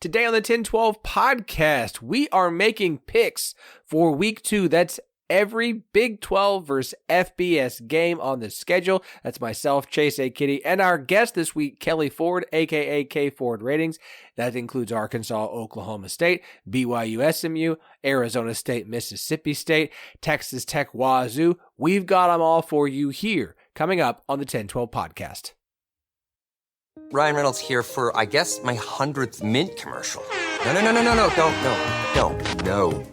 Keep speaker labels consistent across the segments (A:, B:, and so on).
A: Today on the 1012 podcast, we are making picks for week 2. That's every Big 12 versus FBS game on the schedule. That's myself, Chase A. Kitty, and our guest this week, Kelley Ford, a.k.a. K Ford Ratings. That includes Arkansas, Oklahoma State, BYU, SMU, Arizona State, Mississippi State, Texas Tech, Wazoo. We've got them all for you here, coming up on the 1012 podcast.
B: Ryan Reynolds here for, I guess, my 100th Mint commercial. No.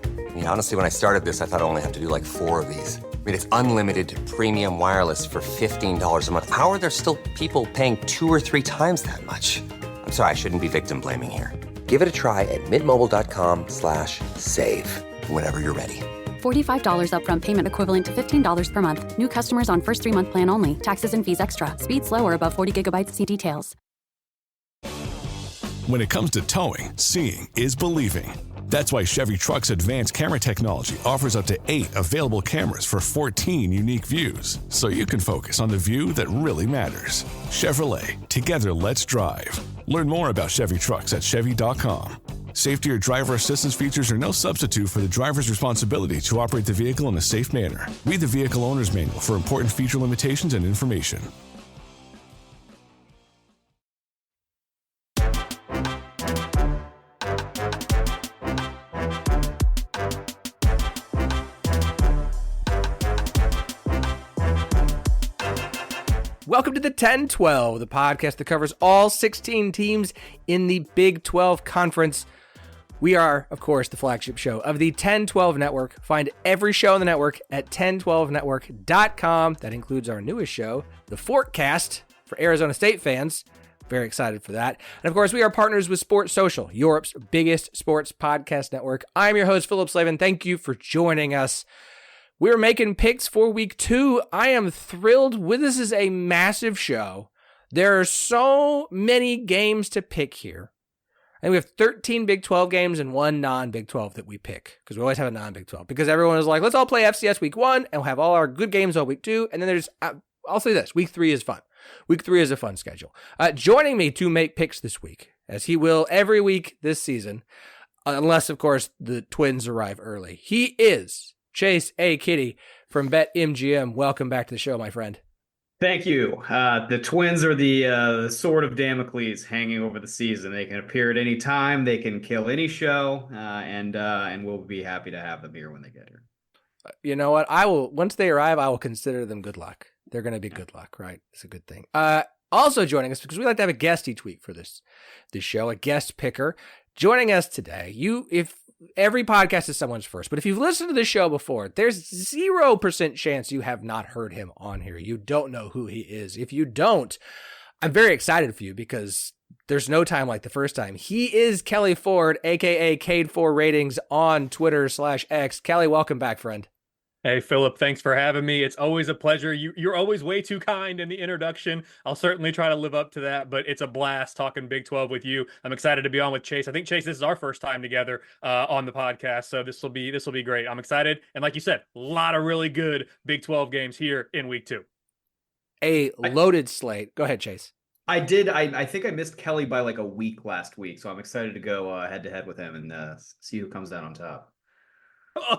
B: I mean, honestly, when I started this, I thought I only have to do like 4 of these. I mean, it's unlimited premium wireless for $15 a month. How are there still people paying 2 or 3 times that much? I'm sorry, I shouldn't be victim blaming here. Give it a try at mintmobile.com/save. Whenever you're ready.
C: $45 upfront payment equivalent to $15 per month. New customers on first 3-month plan only. Taxes and fees extra. Speed slower above 40 gigabytes. See details.
D: When it comes to towing, seeing is believing. That's why Chevy Truck's advanced camera technology offers up to 8 available cameras for 14 unique views, so you can focus on the view that really matters. Chevrolet, together let's drive. Learn more about Chevy Trucks at Chevy.com. Safety or driver assistance features are no substitute for the driver's responsibility to operate the vehicle in a safe manner. Read the vehicle owner's manual for important feature limitations and information.
A: Welcome to the 1012, the podcast that covers all 16 teams in the Big 12 Conference. We are, of course, the flagship show of the 1012 Network. Find every show on the network at 1012network.com. That includes our newest show, the Fortcast, for Arizona State fans. Very excited for that. And of course, we are partners with Sports Social, Europe's biggest sports podcast network. I'm your host, Philip Slavin. Thank you for joining us. We're making picks for week 2. I am thrilled. This is a massive show. There are so many games to pick here. And we have 13 Big 12 games and 1 non-Big 12 that we pick, because we always have a non-Big 12. Because everyone is like, let's all play FCS week 1, and we'll have all our good games on week 2. And then there's, I'll say this, week 3 is fun. Week 3 is a fun schedule. Joining me to make picks this week, as he will every week this season, unless, of course, the Twins arrive early. He is Chase A. Kitty from BetMGM. Welcome back to the show, my friend.
E: Thank you. The Twins are the sword of Damocles hanging over the season. They can appear at any time. They can kill any show, and we'll be happy to have them here when they get here.
A: You know what? Once they arrive, I will consider them good luck. They're going to be good luck, right? It's a good thing. Also joining us, because we like to have a guest each week for this show, a guest picker. Joining us today, if every podcast is someone's first, but if you've listened to this show before, there's 0% chance you have not heard him on here. You don't know who he is. If you don't, I'm very excited for you, because there's no time like the first time. He is Kelley Ford, a.k.a. K4 Ratings on Twitter/X. Kelley, welcome back, friend.
F: Hey, Philip, thanks for having me. It's always a pleasure. You're always way too kind in the introduction. I'll certainly try to live up to that, but it's a blast talking Big 12 with you. I'm excited to be on with Chase. I think, Chase, this is our first time together on the podcast, so this will be great. I'm excited. And like you said, a lot of really good Big 12 games here in week 2.
A: A loaded slate. Go ahead, Chase.
E: I did. I think I missed Kelley by like a week last week, so I'm excited to go head-to-head with him and see who comes out on top.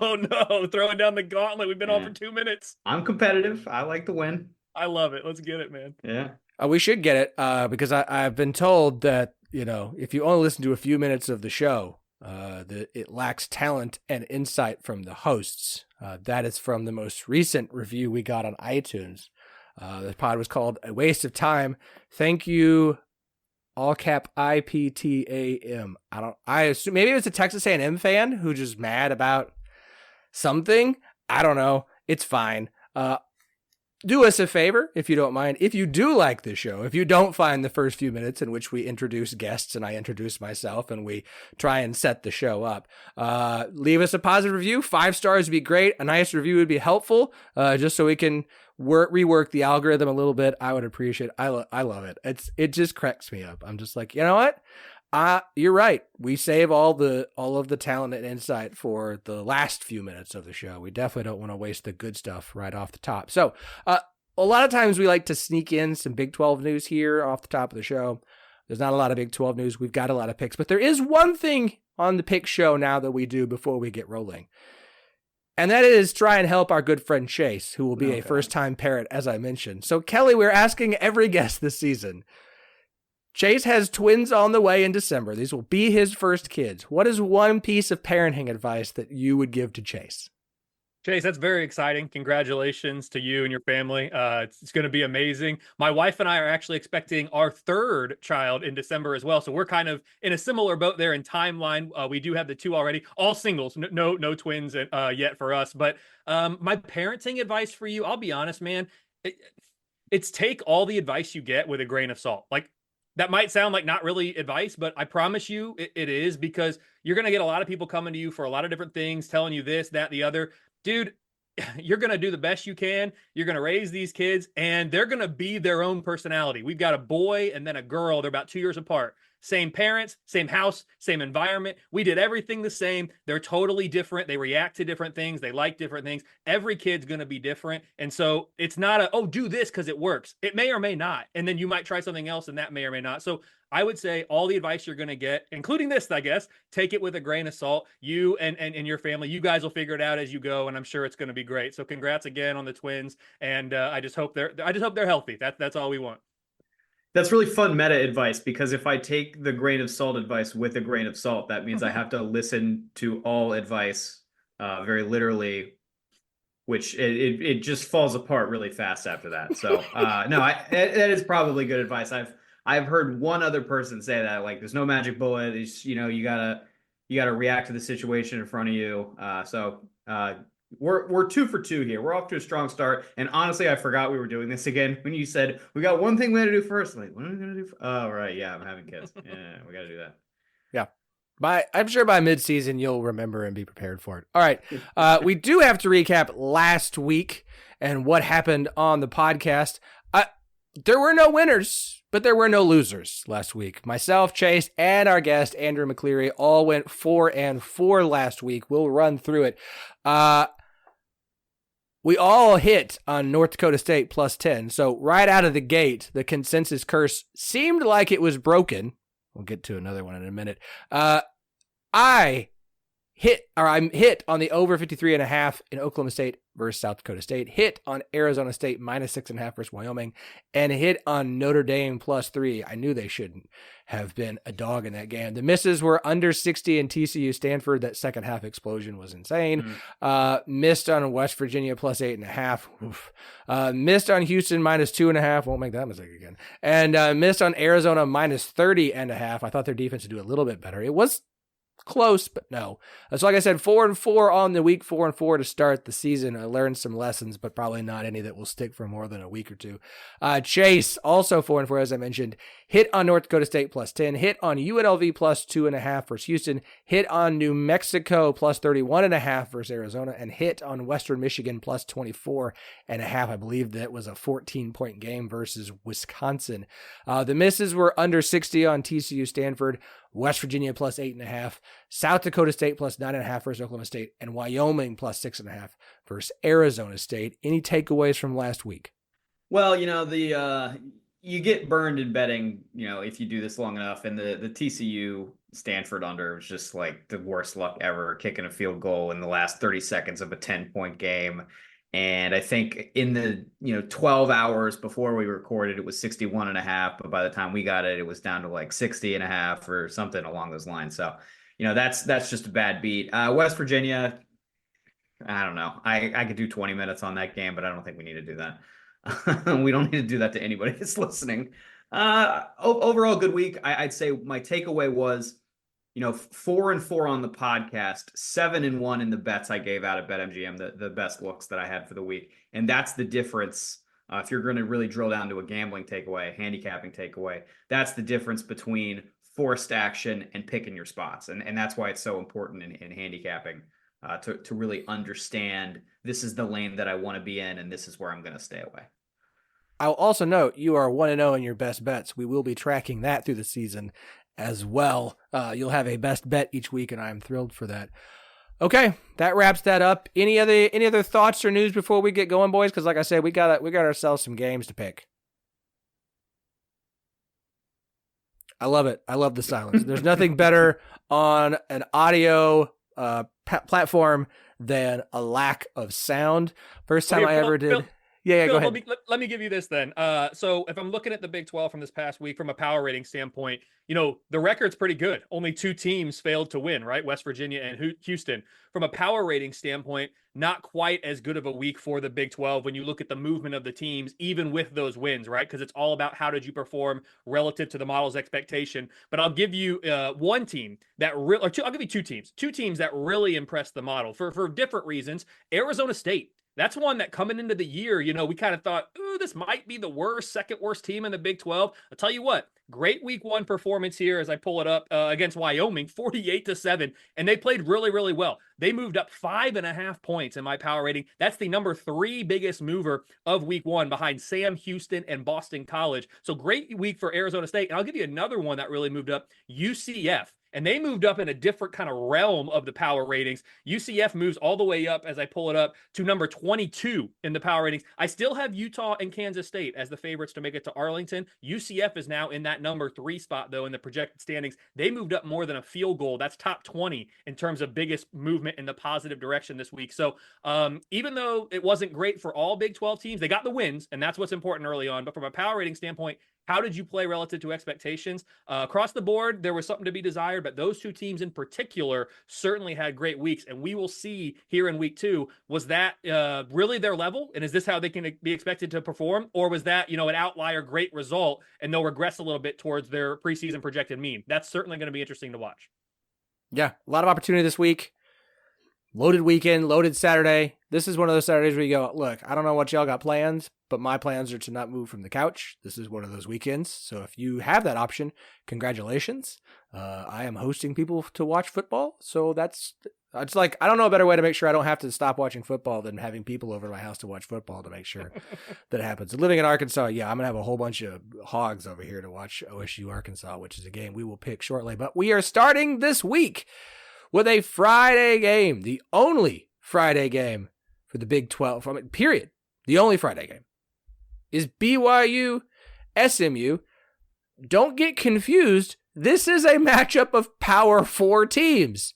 F: Oh, no, throwing down the gauntlet. We've been on for 2 minutes.
E: I'm competitive. I like to win.
F: I love it. Let's get it, man.
E: Yeah.
A: We should get it because I've been told that, if you only listen to a few minutes of the show, it lacks talent and insight from the hosts. That is from the most recent review we got on iTunes. The pod was called A Waste of Time. Thank you, all cap IPTAM. I assume maybe it was a Texas A&M fan who just mad about something. I don't know. It's fine. Do us a favor, if you don't mind. If you do like the show, if you don't find the first few minutes in which we introduce guests and I introduce myself and we try and set the show up, leave us a positive review. 5 stars would be great. A nice review would be helpful, just so we can rework the algorithm a little bit. I would appreciate it. I love it. It just cracks me up. I'm just like, you know what? You're right. We save all of the talent and insight for the last few minutes of the show. We definitely don't want to waste the good stuff right off the top. So, a lot of times we like to sneak in some Big 12 news here off the top of the show. There's not a lot of Big 12 news. We've got a lot of picks, but there is one thing on the pick show now that we do before we get rolling. And that is try and help our good friend Chase, who will be a first-time parent, as I mentioned. So, Kelley, we're asking every guest this season. Chase has twins on the way in December. These will be his first kids. What is one piece of parenting advice that you would give to Chase?
F: Chase, that's very exciting. Congratulations to you and your family. It's going to be amazing. My wife and I are actually expecting our third child in December as well. So we're kind of in a similar boat there in timeline. We do have the 2 already, all singles, no twins yet for us. But my parenting advice for you, I'll be honest, man, it's take all the advice you get with a grain of salt. Like, that might sound like not really advice, but I promise you it is, because you're going to get a lot of people coming to you for a lot of different things, telling you this, that, the other. Dude, you're going to do the best you can. You're going to raise these kids, and they're going to be their own personality. We've got a boy and then a girl. They're about 2 years apart. Same parents, same house, same environment. We did everything the same. They're totally different. They react to different things. They like different things. Every kid's going to be different. And so it's not do this because it works. It may or may not. And then you might try something else, and that may or may not. So I would say all the advice you're going to get, including this, I guess, take it with a grain of salt. You and your family, you guys will figure it out as you go, and I'm sure it's going to be great. So congrats again on the twins, and I just hope they're healthy. That's all we want.
E: That's really fun meta advice, because if I take the grain of salt advice with a grain of salt, that means I have to listen to all advice very literally, which it just falls apart really fast after that. So no, that is probably good advice. I've heard one other person say that, like, there's no magic bullet. It's, you gotta react to the situation in front of you. So we're 2 for 2 here. We're off to a strong start. And honestly, I forgot we were doing this again when you said we got one thing we had to do first. I'm like, what are we gonna do? Oh, right, yeah, I'm having kids. Yeah, we gotta do that.
A: Yeah. I'm sure by midseason you'll remember and be prepared for it. All right. We do have to recap last week and what happened on the podcast. There were no winners, but there were no losers last week. Myself, Chase, and our guest, Andrew McCleary, all went 4-4 last week. We'll run through it. We all hit on North Dakota State plus 10. So right out of the gate, the consensus curse seemed like it was broken. We'll get to another one in a minute. I'm hit on the over 53.5 in Oklahoma State versus South Dakota State, hit on Arizona State minus 6.5 versus Wyoming, and hit on Notre Dame plus 3. I knew they shouldn't have been a dog in that game. The misses were under 60 in TCU Stanford. That second half explosion was insane. Missed on West Virginia plus 8.5. Missed on Houston minus 2.5. Won't make that mistake again. And missed on Arizona minus 30.5. I thought their defense would do a little bit better. It was close, but no. So like I said, 4-4 on the week, 4-4 to start the season. I learned some lessons, but probably not any that will stick for more than a week or two. Chase, also 4-4, as I mentioned, hit on North Dakota State plus 10, hit on UNLV plus 2.5 versus Houston, hit on New Mexico plus 31.5 versus Arizona, and hit on Western Michigan plus 24.5. I believe that was a 14-point game versus Wisconsin. The misses were under 60 on TCU Stanford, West Virginia plus 8.5, South Dakota State plus 9.5 versus Oklahoma State, and Wyoming plus 6.5 versus Arizona State. Any takeaways from last week?
E: Well, you get burned in betting, if you do this long enough. And the TCU Stanford under was just like the worst luck ever, kicking a field goal in the last 30 seconds of a 10-point game. And I think in the 12 hours before we recorded, it was 61.5. But by the time we got it, it was down to like 60.5 or something along those lines. So, that's just a bad beat. West Virginia, I don't know. I could do 20 minutes on that game, but I don't think we need to do that. We don't need to do that to anybody that's listening. Overall, good week. I'd say my takeaway was, 4-4 on the podcast, 7-1 in the bets I gave out at BetMGM, the best looks that I had for the week. And that's the difference. If you're going to really drill down to a gambling takeaway, a handicapping takeaway, that's the difference between forced action and picking your spots. And that's why it's so important in handicapping to really understand this is the lane that I want to be in, and this is where I'm going to stay away.
A: I'll also note you are 1-0 in your best bets. We will be tracking that through the season as well. You'll have a best bet each week, and I'm thrilled for that. Okay, that wraps that up. Any other thoughts or news before we get going, boys? Because like I said, we got ourselves some games to pick. I love it. I love the silence. There's nothing better on an audio platform than a lack of sound. First time I ever did. Yeah, go ahead.
F: Let me give you this then. So if I'm looking at the Big 12 from this past week from a power rating standpoint, the record's pretty good. Only 2 teams failed to win, right? West Virginia and Houston. From a power rating standpoint, not quite as good of a week for the Big 12 when you look at the movement of the teams, even with those wins, right? Because it's all about how did you perform relative to the model's expectation. But I'll give you one team that I'll give you 2 teams. 2 teams that really impressed the model for different reasons. Arizona State. That's one that coming into the year, we kind of thought, ooh, this might be the second worst team in the Big 12. I'll tell you what, great week 1 performance here as I pull it up against Wyoming, 48-7, and they played really, really well. They moved up 5.5 points in my power rating. That's the number 3 biggest mover of week 1 behind Sam Houston and Boston College. So great week for Arizona State. And I'll give you another one that really moved up, UCF. And they moved up in a different kind of realm of the power ratings. UCF moves all the way up as I pull it up to number 22 in the power ratings. I still have Utah and Kansas State as the favorites to make it to Arlington. UCF is now in that number 3 spot, though, in the projected standings. They moved up more than a field goal. That's top 20 in terms of biggest movement in the positive direction this week. So even though it wasn't great for all Big 12 teams, they got the wins, and that's what's important early on. But from a power rating standpoint, how did you play relative to expectations? Across the board, there was something to be desired, but those 2 teams in particular certainly had great weeks. And we will see here in week 2, was that really their level? And is this how they can be expected to perform? Or was that, an outlier great result and they'll regress a little bit towards their preseason projected mean? That's certainly going to be interesting to watch.
A: Yeah, a lot of opportunity this week. Loaded weekend, loaded Saturday. This is one of those Saturdays where you go, look, I don't know what y'all got plans, but my plans are to not move from the couch. This is one of those weekends. So if you have that option, congratulations. I am hosting people to watch football. So it's like, I don't know a better way to make sure I don't have to stop watching football than having people over to my house to watch football to make sure that happens. Living in Arkansas, yeah, I'm going to have a whole bunch of hogs over here to watch OSU Arkansas, which is a game we will pick shortly. But we are starting this week with a Friday game, the only Friday game for the Big 12, period. The only Friday game is BYU SMU. Don't get confused. This is a matchup of Power 4 teams.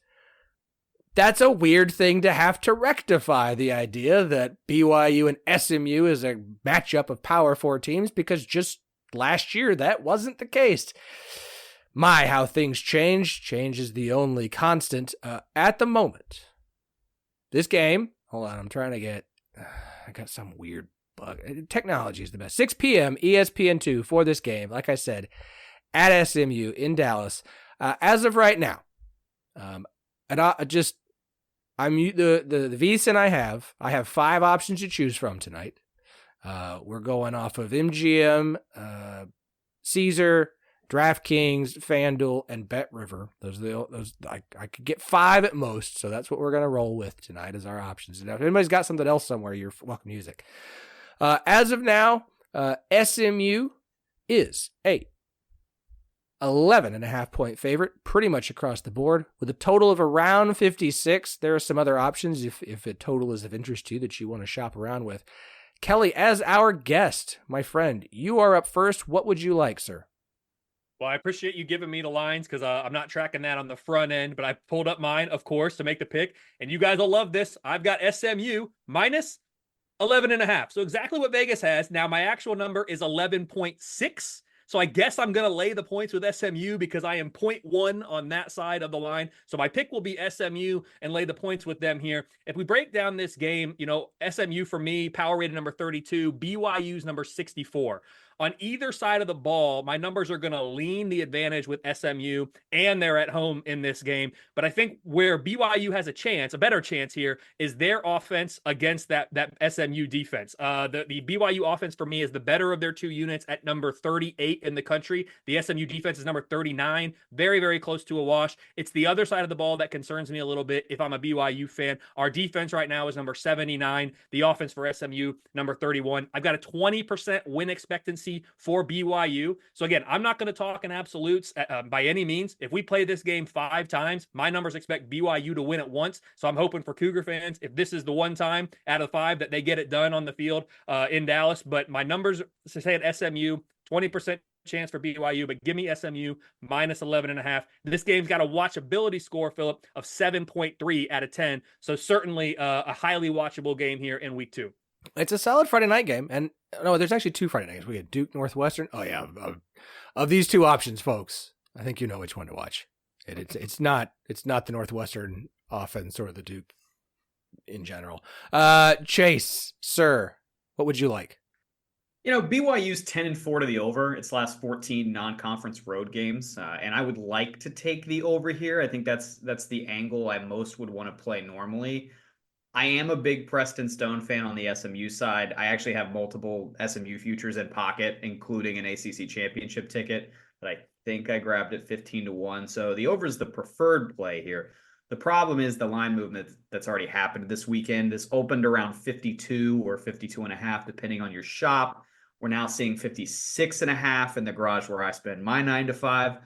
A: That's a weird thing to have to rectify, the idea that BYU and SMU is a matchup of Power 4 teams, because just last year that wasn't the case. My, how things change. Change is the only constant at the moment. This game, hold on, I'm trying to get, I got some weird bug. Technology is the best. 6 p.m. ESPN2 for this game, like I said, at SMU in Dallas. As of right now, and the VSiN I have 5 options to choose from tonight. We're going off of MGM, Caesar, DraftKings, FanDuel, and BetRiver. Those I could get 5 at most, so that's what we're going to roll with tonight as our options. Now, if anybody's got something else somewhere, you're welcome to use it. As of now, SMU is a 11.5 point favorite, pretty much across the board, with a total of around 56. There are some other options if a total is of interest to you that you want to shop around with. Kelley, as our guest, my friend, you are up first. What would you like, sir?
F: Well, I appreciate you giving me the lines because I'm not tracking that on the front end, but I pulled up mine, of course, to make the pick. And you guys will love this. I've got SMU minus 11.5. So exactly what Vegas has. Now, my actual number is 11.6. So I guess I'm going to lay the points with SMU because I am 0.1 on that side of the line. So my pick will be SMU and lay the points with them here. If we break down this game, SMU for me, power rated number 32, BYU's number 64. On either side of the ball, my numbers are going to lean the advantage with SMU, and they're at home in this game. But I think where BYU has a better chance here, is their offense against that SMU defense. The BYU offense for me is the better of their 2 units at number 38 in the country. The SMU defense is number 39, very, very close to a wash. It's the other side of the ball that concerns me a little bit if I'm a BYU fan. Our defense right now is number 79. The offense for SMU, number 31. I've got a 20% win expectancy for BYU. So again, I'm not going to talk in absolutes by any means. If we play this game 5 times, my numbers expect BYU to win it once. So I'm hoping for Cougar fans, if this is the one time out of 5 that they get it done on the field in Dallas. But my numbers say at SMU, 20% chance for BYU, but give me SMU minus 11.5. This game's got a watchability score, Philip, of 7.3 out of 10. So certainly a highly watchable game here in week 2.
A: It's a solid Friday night game. And no, there's actually 2 Friday night games. We had Duke Northwestern. Oh yeah. Of these 2 options, folks, I think you know which one to watch. It's not the Northwestern offense or the Duke in general. Chase, sir, what would you like?
E: BYU's 10-4 to the over its last 14 non-conference road games, and I would like to take the over here. I think that's the angle I most would want to play normally. I am a big Preston Stone fan on the SMU side. I actually have multiple SMU futures in pocket, including an ACC championship ticket that I think I grabbed at 15-1. So the over is the preferred play here. The problem is the line movement that's already happened this weekend. This opened around 52 or 52.5, depending on your shop. We're now seeing 56.5 in the garage where I spend my 9 to 5.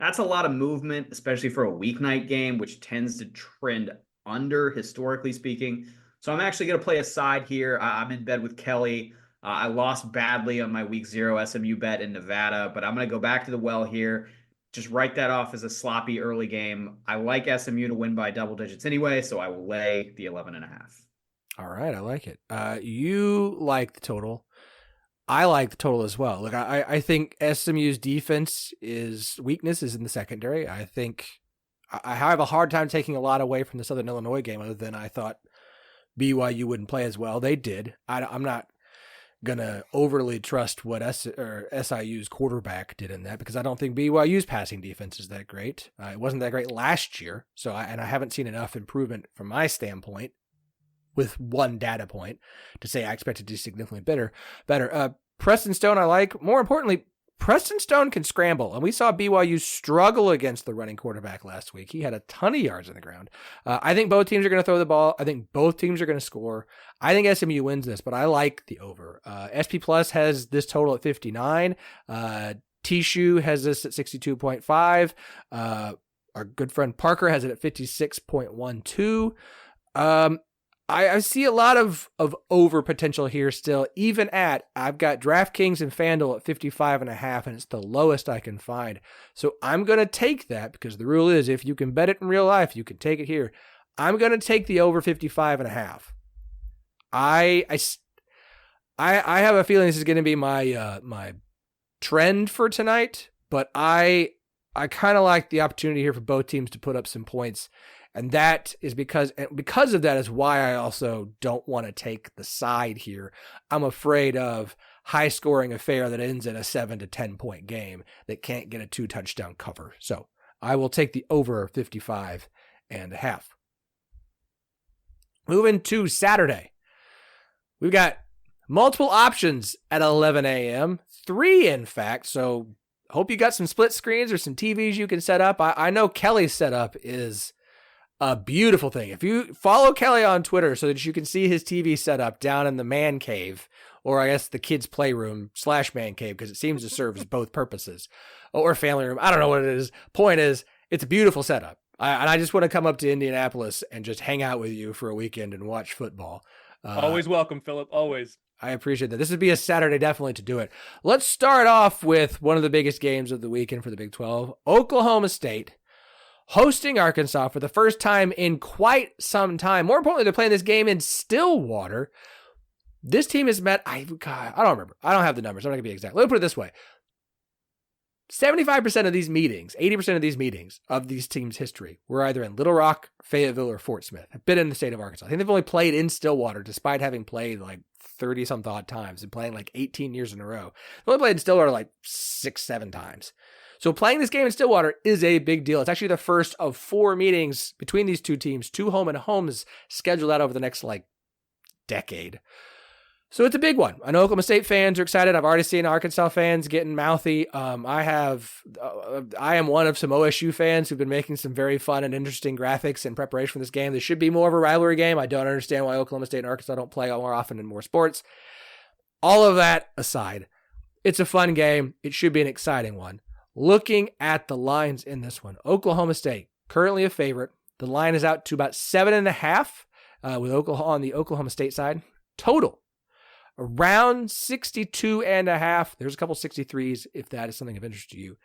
E: That's a lot of movement, especially for a weeknight game, which tends to trend under, historically speaking. So I'm actually going to play a side here. I'm in bed with Kelley. I lost badly on my week 0 SMU bet in Nevada, but I'm going to go back to the well here. Just write that off as a sloppy early game. I like SMU to win by double digits anyway, so I will lay the 11.5.
A: All right, I like it. You like the total. I like the total as well. Look, I think SMU's defense weakness is in the secondary. I think I have a hard time taking a lot away from the Southern Illinois game other than I thought BYU wouldn't play as well. They did. I'm not going to overly trust what SIU's quarterback did in that because I don't think BYU's passing defense is that great. It wasn't that great last year, I haven't seen enough improvement from my standpoint with one data point to say I expect it to be significantly better. Preston Stone I like. More importantly, Preston Stone can scramble, and we saw BYU struggle against the running quarterback last week. He had a ton of yards on the ground. I think both teams are going to throw the ball. I think both teams are going to score. I think SMU wins this, but I like the over. SP Plus has this total at 59. Tishu has this at 62.5. Our good friend Parker has it at 56.12. I see a lot of over potential here still, even I've got DraftKings and FanDuel at 55.5, and it's the lowest I can find. So I'm going to take that because the rule is if you can bet it in real life, you can take it here. I'm going to take the over 55.5. I have a feeling this is going to be my trend for tonight, but I kind of like the opportunity here for both teams to put up some points. And that is because of that is why I also don't want to take the side here. I'm afraid of high scoring affair that ends in a 7 to 10 point game that can't get a 2 touchdown cover. So I will take the over 55.5. Moving to Saturday. We've got multiple options at 11 a.m. 3 in fact. So hope you got some split screens or some TVs you can set up. I know Kelley's setup is a beautiful thing. If you follow Kelley on Twitter so that you can see his TV setup down in the man cave, or I guess the kids' playroom / man cave, because it seems to serve as both purposes, or family room. I don't know what it is. Point is, it's a beautiful setup. I just want to come up to Indianapolis and just hang out with you for a weekend and watch football.
F: Always welcome, Philip. Always.
A: I appreciate that. This would be a Saturday definitely to do it. Let's start off with one of the biggest games of the weekend for the Big 12. Oklahoma State hosting Arkansas for the first time in quite some time. More importantly, they're playing this game in Stillwater. This team has met, I don't remember. I don't have the numbers. I'm not going to be exact. Let me put it this way. 75% of these meetings, 80% of these meetings of these teams' history were either in Little Rock, Fayetteville, or Fort Smith. Have been in the state of Arkansas. I think they've only played in Stillwater despite having played like 30-some odd times and playing like 18 years in a row. They've only played in Stillwater like 6-7 times. So playing this game in Stillwater is a big deal. It's actually the first of 4 meetings between these two teams, 2 home and homes scheduled out over the next decade. So it's a big one. I know Oklahoma State fans are excited. I've already seen Arkansas fans getting mouthy. I am one of some OSU fans who've been making some very fun and interesting graphics in preparation for this game. This should be more of a rivalry game. I don't understand why Oklahoma State and Arkansas don't play more often in more sports. All of that aside, it's a fun game. It should be an exciting one. Looking at the lines in this one, Oklahoma State, currently a favorite. The line is out to about 7.5 with Oklahoma on the Oklahoma State side. Total around 62.5. There's a couple 63s if that is something of interest to you.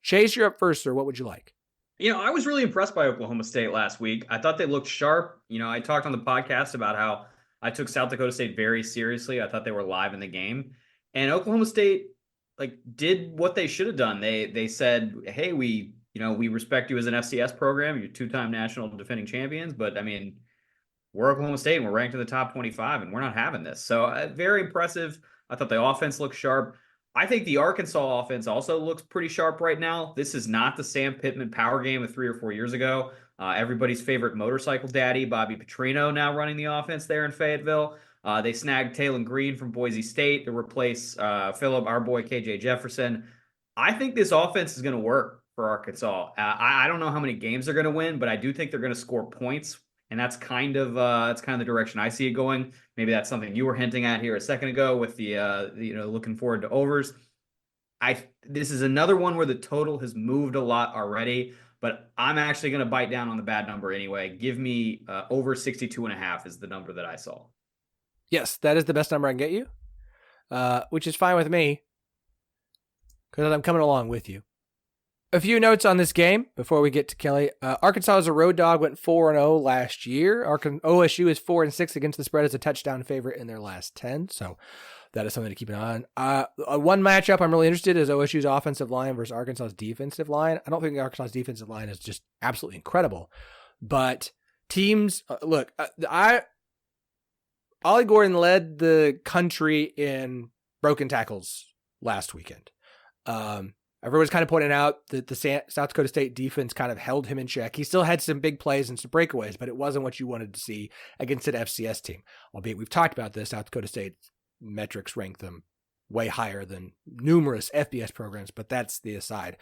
A: Chase, you're up first, sir. What would you like?
E: I was really impressed by Oklahoma State last week. I thought they looked sharp. I talked on the podcast about how I took South Dakota State very seriously. I thought they were live in the game. And Oklahoma State did what they should have done. They said, "Hey, we respect you as an FCS program. You're two-time national defending champions, but I mean, we're Oklahoma State and we're ranked in the top 25 and we're not having this." So very impressive. I thought the offense looked sharp. I think the Arkansas offense also looks pretty sharp right now. This is not the Sam Pittman power game of 3 or 4 years ago. Everybody's favorite motorcycle daddy, Bobby Petrino, now running the offense there in Fayetteville. They snagged Taylon Green from Boise State to replace Phillip, our boy KJ Jefferson. I think this offense is going to work for Arkansas. I don't know how many games they're going to win, but I do think they're going to score points. And that's kind of the direction I see it going. Maybe that's something you were hinting at here a second ago with the looking forward to overs. This is another one where the total has moved a lot already, but I'm actually going to bite down on the bad number anyway. Give me over 62.5 is the number that I saw.
A: Yes, that is the best number I can get you, which is fine with me because I'm coming along with you. A few notes on this game before we get to Kelley. Arkansas as a road dog went 4-0 last year. OSU is 4-6 against the spread as a touchdown favorite in their last 10. So that is something to keep an eye on. One matchup I'm really interested in is OSU's offensive line versus Arkansas's defensive line. I don't think Arkansas's defensive line is just absolutely incredible, but teams Ollie Gordon led the country in broken tackles last weekend. Everyone's kind of pointing out that the South Dakota State defense kind of held him in check. He still had some big plays and some breakaways, but it wasn't what you wanted to see against an FCS team. Albeit we've talked about this, South Dakota State metrics rank them way higher than numerous FBS programs, but that's the aside.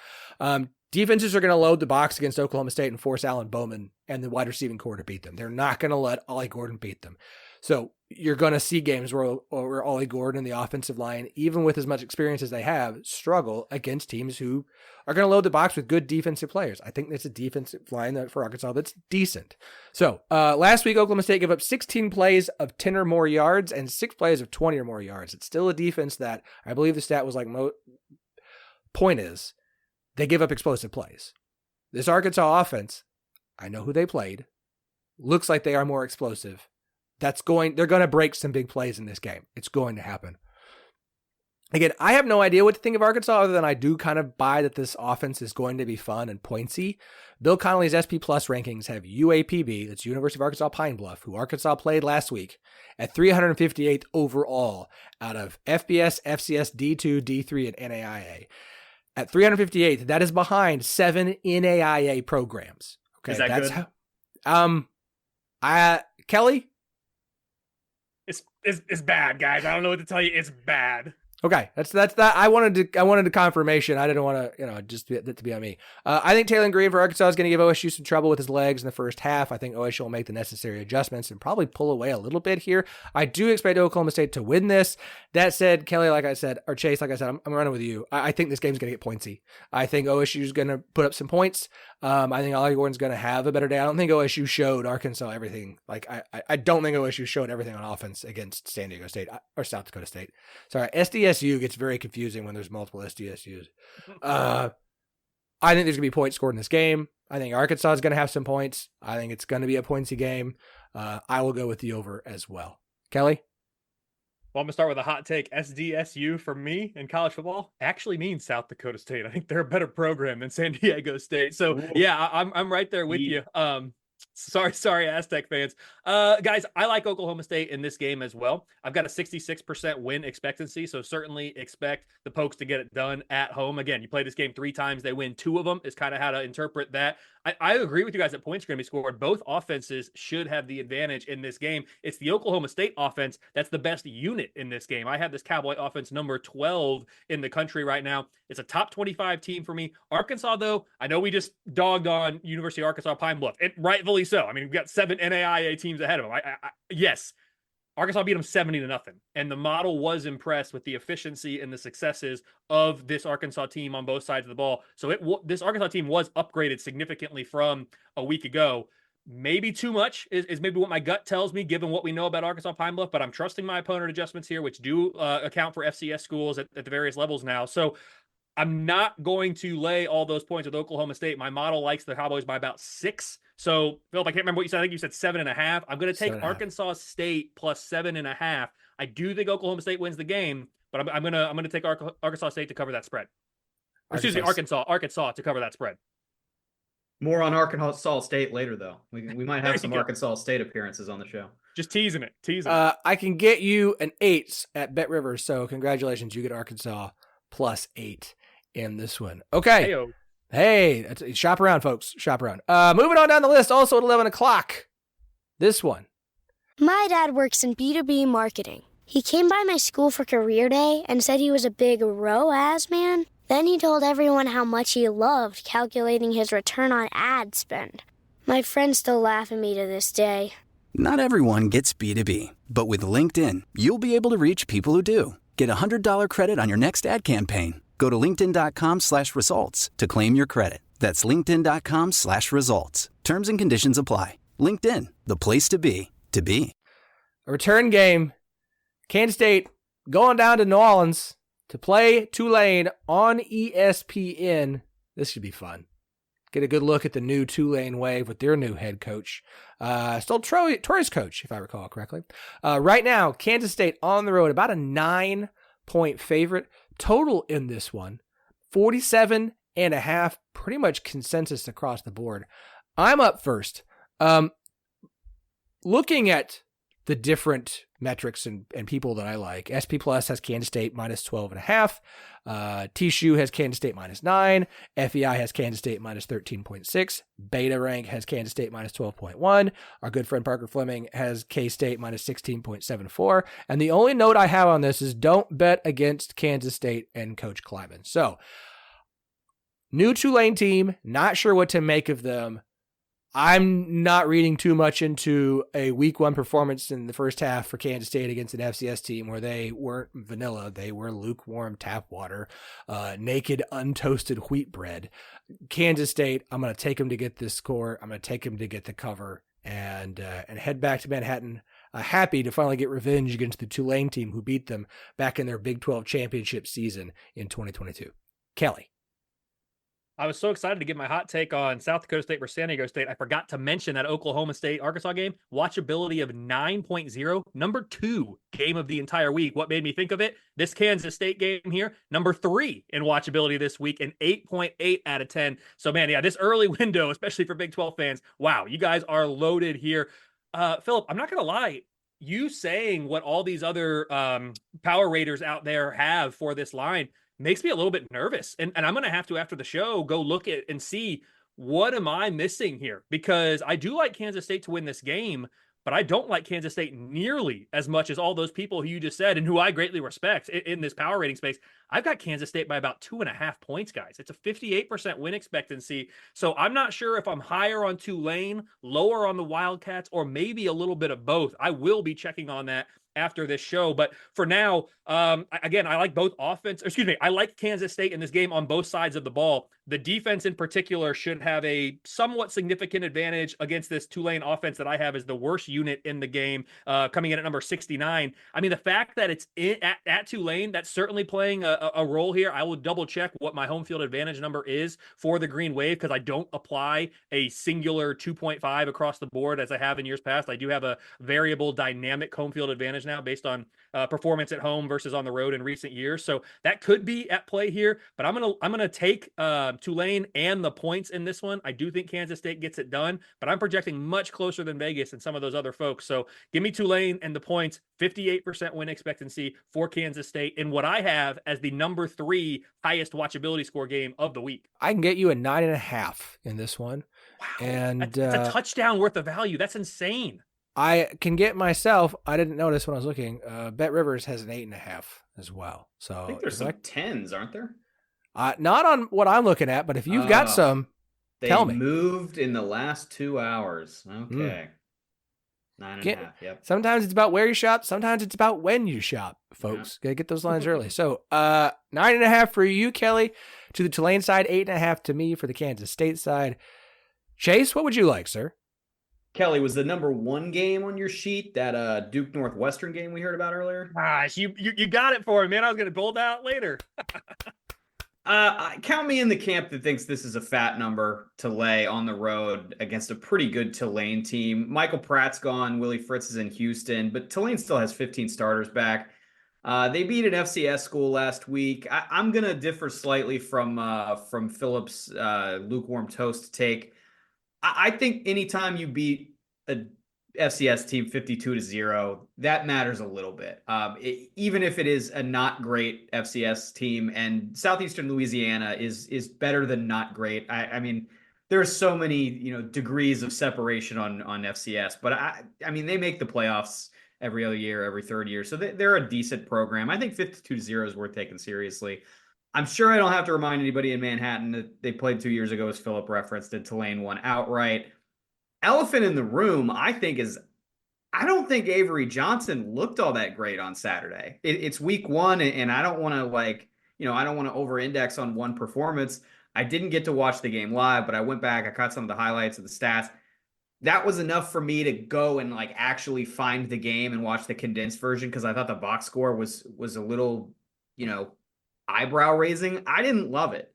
A: Defenses are going to load the box against Oklahoma State and force Alan Bowman and the wide receiving core to beat them. They're not going to let Ollie Gordon beat them. So you're going to see games where Ollie Gordon and the offensive line, even with as much experience as they have, struggle against teams who are going to load the box with good defensive players. I think it's a defensive line for Arkansas that's decent. So last week, Oklahoma State gave up 16 plays of 10 or more yards and 6 plays of 20 or more yards. It's still a defense that I believe the stat was point is they give up explosive plays. This Arkansas offense, I know who they played, looks like they are more explosive. They're going to break some big plays in this game. It's going to happen. Again, I have no idea what to think of Arkansas other than I do kind of buy that this offense is going to be fun and pointsy. Bill Connolly's SP Plus rankings have UAPB, that's University of Arkansas Pine Bluff, who Arkansas played last week, at 358th overall out of FBS, FCS, D2, D3, and NAIA. At 358th, that is behind 7 NAIA programs. Okay,
F: is that
A: that's
F: good?
A: Kelley?
F: It's bad, guys. I don't know what to tell you. It's bad.
A: Okay, that's that. I wanted a confirmation. I didn't want to, just to be on me. I think Taylon Green for Arkansas is going to give OSU some trouble with his legs in the first half. I think OSU will make the necessary adjustments and probably pull away a little bit here. I do expect Oklahoma State to win this. That said, Kelley, like I said, or Chase, like I said, I'm running with you. I think this game's going to get pointsy. I think OSU is going to put up some points. I think Ollie Gordon's going to have a better day. I don't think OSU showed Arkansas everything. I don't think OSU showed everything on offense against San Diego State or South Dakota State. Sorry, SDSU gets very confusing when there's multiple SDSUs. I think there's going to be points scored in this game. I think Arkansas is going to have some points. I think it's going to be a pointsy game. I will go with the over as well. Kelley?
F: Well, I'm going to start with a hot take. SDSU for me in college football actually means South Dakota State. I think they're a better program than San Diego State. So, yeah, I'm right there with you. Sorry, Aztec fans. Guys, I like Oklahoma State in this game as well. I've got a 66% win expectancy, so certainly expect the Pokes to get it done at home. Again, you play this game 3 times, they win 2 of them is kind of how to interpret that. I agree with you guys that points are going to be scored. Both offenses should have the advantage in this game. It's the Oklahoma State offense that's the best unit in this game. I have this Cowboy offense number 12 in the country right now. It's a top 25 team for me. Arkansas, though, I know we just dogged on University of Arkansas Pine Bluff. It rightfully so. I mean, we've got 7 NAIA teams ahead of them. Yes, Arkansas beat them 70-0. And the model was impressed with the efficiency and the successes of this Arkansas team on both sides of the ball. So this Arkansas team was upgraded significantly from a week ago. maybe too much is maybe what my gut tells me, given what we know about Arkansas Pine Bluff, but I'm trusting my opponent adjustments here, which do account for FCS schools at the various levels now. So I'm not going to lay all those points with Oklahoma State. My model likes the Cowboys by about 6. So, Philip, I can't remember what you said. I think you said 7.5. I'm going to take Arkansas State plus 7.5. I do think Oklahoma State wins the game, but I'm going to take Arkansas State to cover that spread. Excuse me, Arkansas to cover that spread.
E: More on Arkansas State later, though. We might have some Arkansas State appearances on the show.
F: Just teasing it.
A: I can get you an 8 at Bet Rivers, so congratulations. You get Arkansas plus 8 in this one. Okay.
F: Hey-o.
A: Hey, shop around, folks. Shop around. Moving on down the list, also at 11 o'clock. This one.
G: My dad works in B2B marketing. He came by my school for career day and said he was a big ROAS man. Then he told everyone how much he loved calculating his return on ad spend. My friends still laugh at me to this day.
H: Not everyone gets B2B, but with LinkedIn, you'll be able to reach people who do. Get a $100 credit on your next ad campaign. Go to linkedin.com/results to claim your credit. That's linkedin.com/results. Terms and conditions apply. LinkedIn, the place to be, to be.
A: A return game. Kansas State going down to New Orleans to play Tulane on ESPN. This should be fun. Get a good look at the new Tulane wave with their new head coach. Still Troy's coach, if I recall correctly. Right now, Kansas State on the road, about a 9-point favorite. Total in this one, 47.5, pretty much consensus across the board. I'm up first. Looking at the different metrics and people that I like, SP Plus has Kansas State minus 12.5. TSU has Kansas State minus 9. FEI has Kansas State minus 13.6. Beta Rank has Kansas State minus 12.1. Our good friend Parker Fleming has K-State minus 16.74. And the only note I have on this is don't bet against Kansas State and Coach Kleiman. So, new Tulane team, not sure what to make of them. I'm not reading too much into a week 1 performance in the first half for Kansas State against an FCS team where they weren't vanilla. They were lukewarm tap water, naked, untoasted wheat bread. Kansas State, I'm going to take them to get this score. I'm going to take them to get the cover and head back to Manhattan, happy to finally get revenge against the Tulane team who beat them back in their Big 12 championship season in 2022. Kelley.
F: I was so excited to give my hot take on South Dakota State versus San Diego State. I forgot to mention that Oklahoma State-Arkansas game. Watchability of 9.0. Number 2 game of the entire week. What made me think of it? This Kansas State game here. Number 3 in watchability this week. An 8.8 out of 10. So, man, yeah, this early window, especially for Big 12 fans, wow, you guys are loaded here. Philip, I'm not going to lie. You saying what all these other power raters out there have for this line makes me a little bit nervous. And I'm going to have to, after the show, go look at and see what am I missing here? Because I do like Kansas State to win this game, but I don't like Kansas State nearly as much as all those people who you just said and who I greatly respect in this power rating space. I've got Kansas State by about 2.5 points, guys. It's a 58% win expectancy. So I'm not sure if I'm higher on Tulane, lower on the Wildcats, or maybe a little bit of both. I will be checking on that after this show. But for now, again, I like both offense. Excuse me. I like Kansas State in this game on both sides of the ball. The defense in particular should have a somewhat significant advantage against this Tulane offense that I have as the worst unit in the game, coming in at number 69. I mean, the fact that it's at Tulane, that's certainly playing a role here. I will double check what my home field advantage number is for the Green Wave, because I don't apply a singular 2.5 across the board as I have in years past. I do have a variable dynamic home field advantage now based on performance at home versus on the road in recent years. So that could be at play here, but I'm gonna take Tulane and the points in this one. I do think Kansas State gets it done, but I'm projecting much closer than Vegas and some of those other folks. So give me Tulane and the points. 58% win expectancy for Kansas State in what I have as the number 3 highest watchability score game of the week.
A: I can get you a 9.5 in this one.
F: Wow,
A: and
F: that's a touchdown worth of value. That's insane.
A: I can get myself, I didn't notice when I was looking, Bet Rivers has an 8.5 as well. So
E: I think there's some 10s, aren't there?
A: Not on what I'm looking at, but if you've got some, tell me.
E: They moved in the last 2 hours. Okay. 9.5, yep.
A: Sometimes it's about where you shop. Sometimes it's about when you shop, folks. Gotta get those lines early. So 9.5 for you, Kelley, to the Tulane side, 8.5 to me for the Kansas State side. Chase, what would you like, sir?
E: Kelley, was the number one game on your sheet that Duke Northwestern game we heard about earlier?
F: Gosh, you got it for me, man. I was going to build out later.
E: Count me in the camp that thinks this is a fat number to lay on the road against a pretty good Tulane team. Michael Pratt's gone. Willie Fritz is in Houston, but Tulane still has 15 starters back. They beat an FCS school last week. I'm going to differ slightly from Phillips' lukewarm toast take. I think anytime you beat a FCS team 52-0, that matters a little bit. Even if it is a not great FCS team, and Southeastern Louisiana is better than not great. I mean, there's so many degrees of separation on FCS, but I mean they make the playoffs every other year, every third year, so they're a decent program. I think 52-0 is worth taking seriously. I'm sure I don't have to remind anybody in Manhattan that they played 2 years ago, as Philip referenced, and Tulane won outright. Elephant in the room, I think, is I don't think Avery Johnson looked all that great on Saturday. It's week one, and I don't want to I don't want to over-index on one performance. I didn't get to watch the game live, but I went back, I caught some of the highlights of the stats. That was enough for me to go and actually find the game and watch the condensed version, because I thought the box score was a little, eyebrow raising. I didn't love it.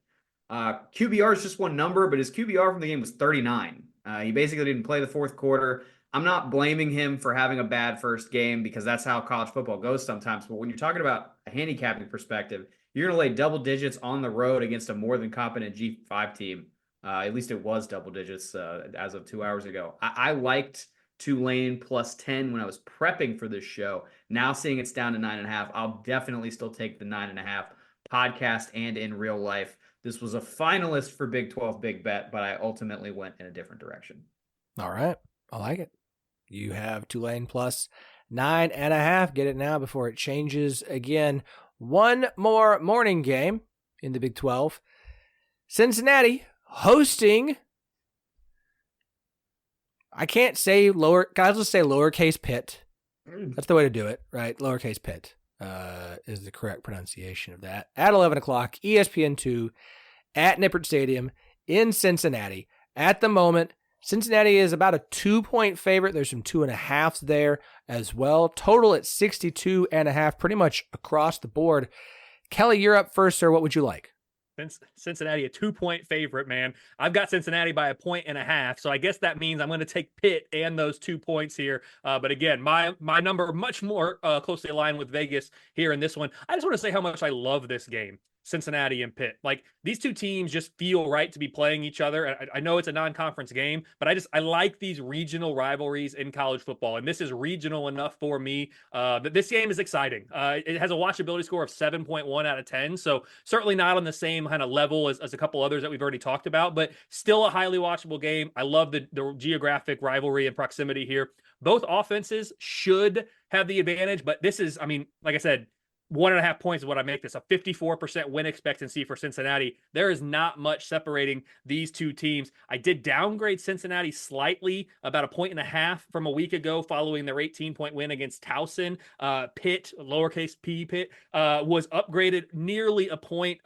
E: QBR is just one number, but his QBR from the game was 39. He basically didn't play the fourth quarter. I'm not blaming him for having a bad first game, because that's how college football goes sometimes. But when you're talking about a handicapping perspective, you're going to lay double digits on the road against a more than competent G5 team. At least it was double digits as of 2 hours ago. I liked Tulane plus 10 when I was prepping for this show. Now seeing it's down to 9.5, I'll definitely still take the 9.5 podcast and in real life. This was a finalist for Big 12 Big Bet, but I ultimately went in a different direction.
A: All right. I like it. You have Tulane plus 9.5. Get it now before it changes again. One more morning game in the Big 12. Cincinnati hosting, I can't say guys, let's say lowercase Pitt. That's the way to do it, right? Lowercase Pitt is the correct pronunciation of that. At 11 o'clock, ESPN2 at Nippert Stadium in Cincinnati. At the moment, Cincinnati is about a 2-point favorite. There's some 2.5s there as well. Total at 62.5, pretty much across the board. Kelley, you're up first, sir. What would you like?
F: Cincinnati, a 2-point favorite, man. I've got Cincinnati by 1.5, so I guess that means I'm going to take Pitt and those 2 points here. But again, my number much more closely aligned with Vegas here in this one. I just want to say how much I love this game. Cincinnati and Pitt. Like, these two teams just feel right to be playing each other. I know it's a non-conference game, but I like these regional rivalries in college football, and this is regional enough for me that this game is exciting. It has a watchability score of 7.1 out of 10, so certainly not on the same kind of level as a couple others that we've already talked about, but still a highly watchable game. I love the geographic rivalry and proximity here. Both offenses should have the advantage, but this is, I mean, like I said, 1.5 points is what I make this a 54% win expectancy for Cincinnati. There is not much separating these two teams. I did downgrade Cincinnati slightly, about 1.5 from a week ago following their 18-point win against Towson. Pitt, lowercase p Pitt, was upgraded nearly a point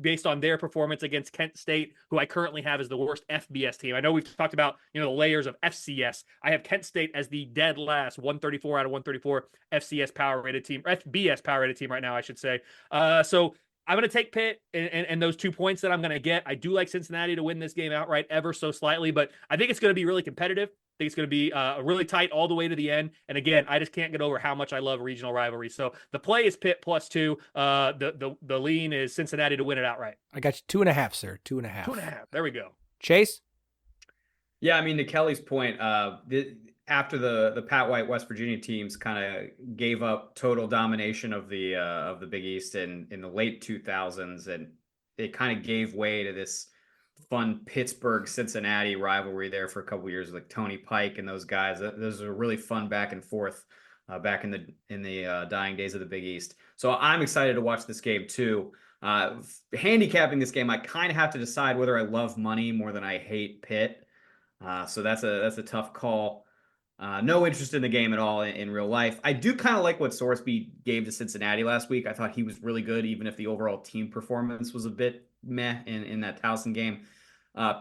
F: based on their performance against Kent State, who I currently have as the worst FBS team. I know we've talked about the layers of FCS. I have Kent State as the dead last 134 out of 134 FCS power rated team, or FBS power rated team right now, I should say. So I'm going to take Pitt and those 2 points that I'm going to get. I do like Cincinnati to win this game outright ever so slightly, but I think it's going to be really competitive. I think it's going to be really tight all the way to the end. And again, I just can't get over how much I love regional rivalries. So the play is Pitt plus 2. The lean is Cincinnati to win it outright.
A: I got you 2.5, sir. 2.5.
F: 2.5. There we go.
A: Chase?
E: Yeah, I mean, to Kelley's point, after the Pat White West Virginia teams kind of gave up total domination of the Big East in the late 2000s, and it kind of gave way to this fun Pittsburgh-Cincinnati rivalry there for a couple of years, like Tony Pike and those guys. Those are really fun back and forth back in the dying days of the Big East. So I'm excited to watch this game too. Handicapping this game, I kind of have to decide whether I love money more than I hate Pitt. So that's a tough call. No interest in the game at all in real life. I do kind of like what Sorsby gave to Cincinnati last week. I thought he was really good, even if the overall team performance was a bit meh in that Towson game.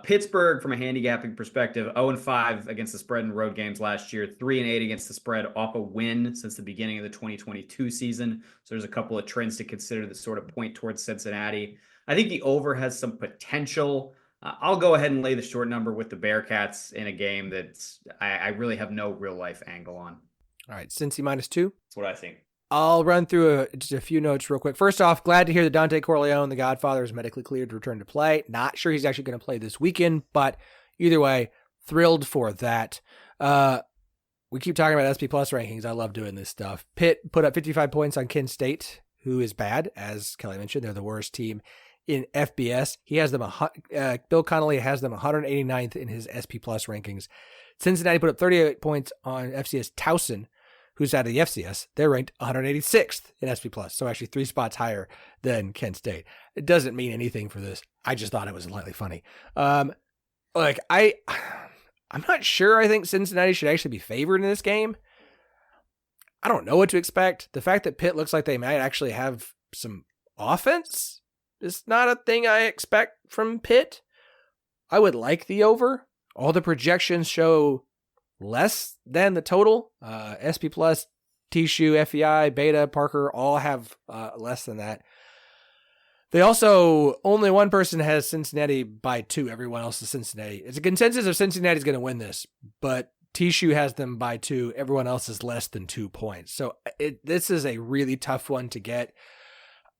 E: Pittsburgh, from a handicapping perspective, 0-5 against the spread in road games last year, 3-8 against the spread off a win since the beginning of the 2022 season. So there's a couple of trends to consider that sort of point towards Cincinnati. I think the over has some potential. I'll go ahead and lay the short number with the Bearcats in a game that I really have no real life angle on.
A: All right, Cincy -2.
E: That's what I think.
A: I'll run through just a few notes real quick. First off, glad to hear that Dante Corleone, the Godfather, is medically cleared to return to play. Not sure he's actually going to play this weekend, but either way, thrilled for that. We keep talking about SP Plus rankings. I love doing this stuff. Pitt put up 55 points on Kent State, who is bad, as Kelley mentioned. They're the worst team in FBS. He has them. Bill Connolly has them 189th in his SP Plus rankings. Cincinnati put up 38 points on FCS Towson, who's out of the FCS. They're ranked 186th in SP Plus, so actually 3 spots higher than Kent State. It doesn't mean anything for this. I just thought it was slightly funny. I'm not sure. I think Cincinnati should actually be favored in this game. I don't know what to expect. The fact that Pitt looks like they might actually have some offense is not a thing I expect from Pitt. I would like the over. All the projections show less than the total. SP Plus, Tishu, FEI, Beta, Parker all have less than that. They also, only one person has Cincinnati by 2. Everyone else is Cincinnati. It's a consensus of Cincinnati's going to win this, but Tishu has them by 2. Everyone else is less than 2 points. So this is a really tough one to get.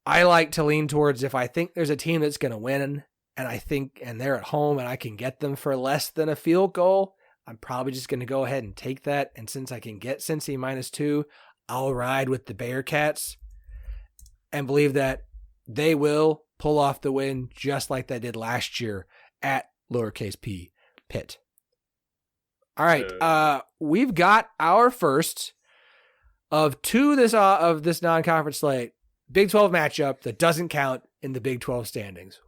A: I like to lean towards if I think there's a team that's going to win, and they're at home and I can get them for less than a field goal, I'm probably just going to go ahead and take that. And since I can get Cincy -2, I'll ride with the Bearcats and believe that they will pull off the win just like they did last year at lowercase p Pitt. All right. We've got our first of 2 of this non-conference slate. Big 12 matchup that doesn't count in the Big 12 standings.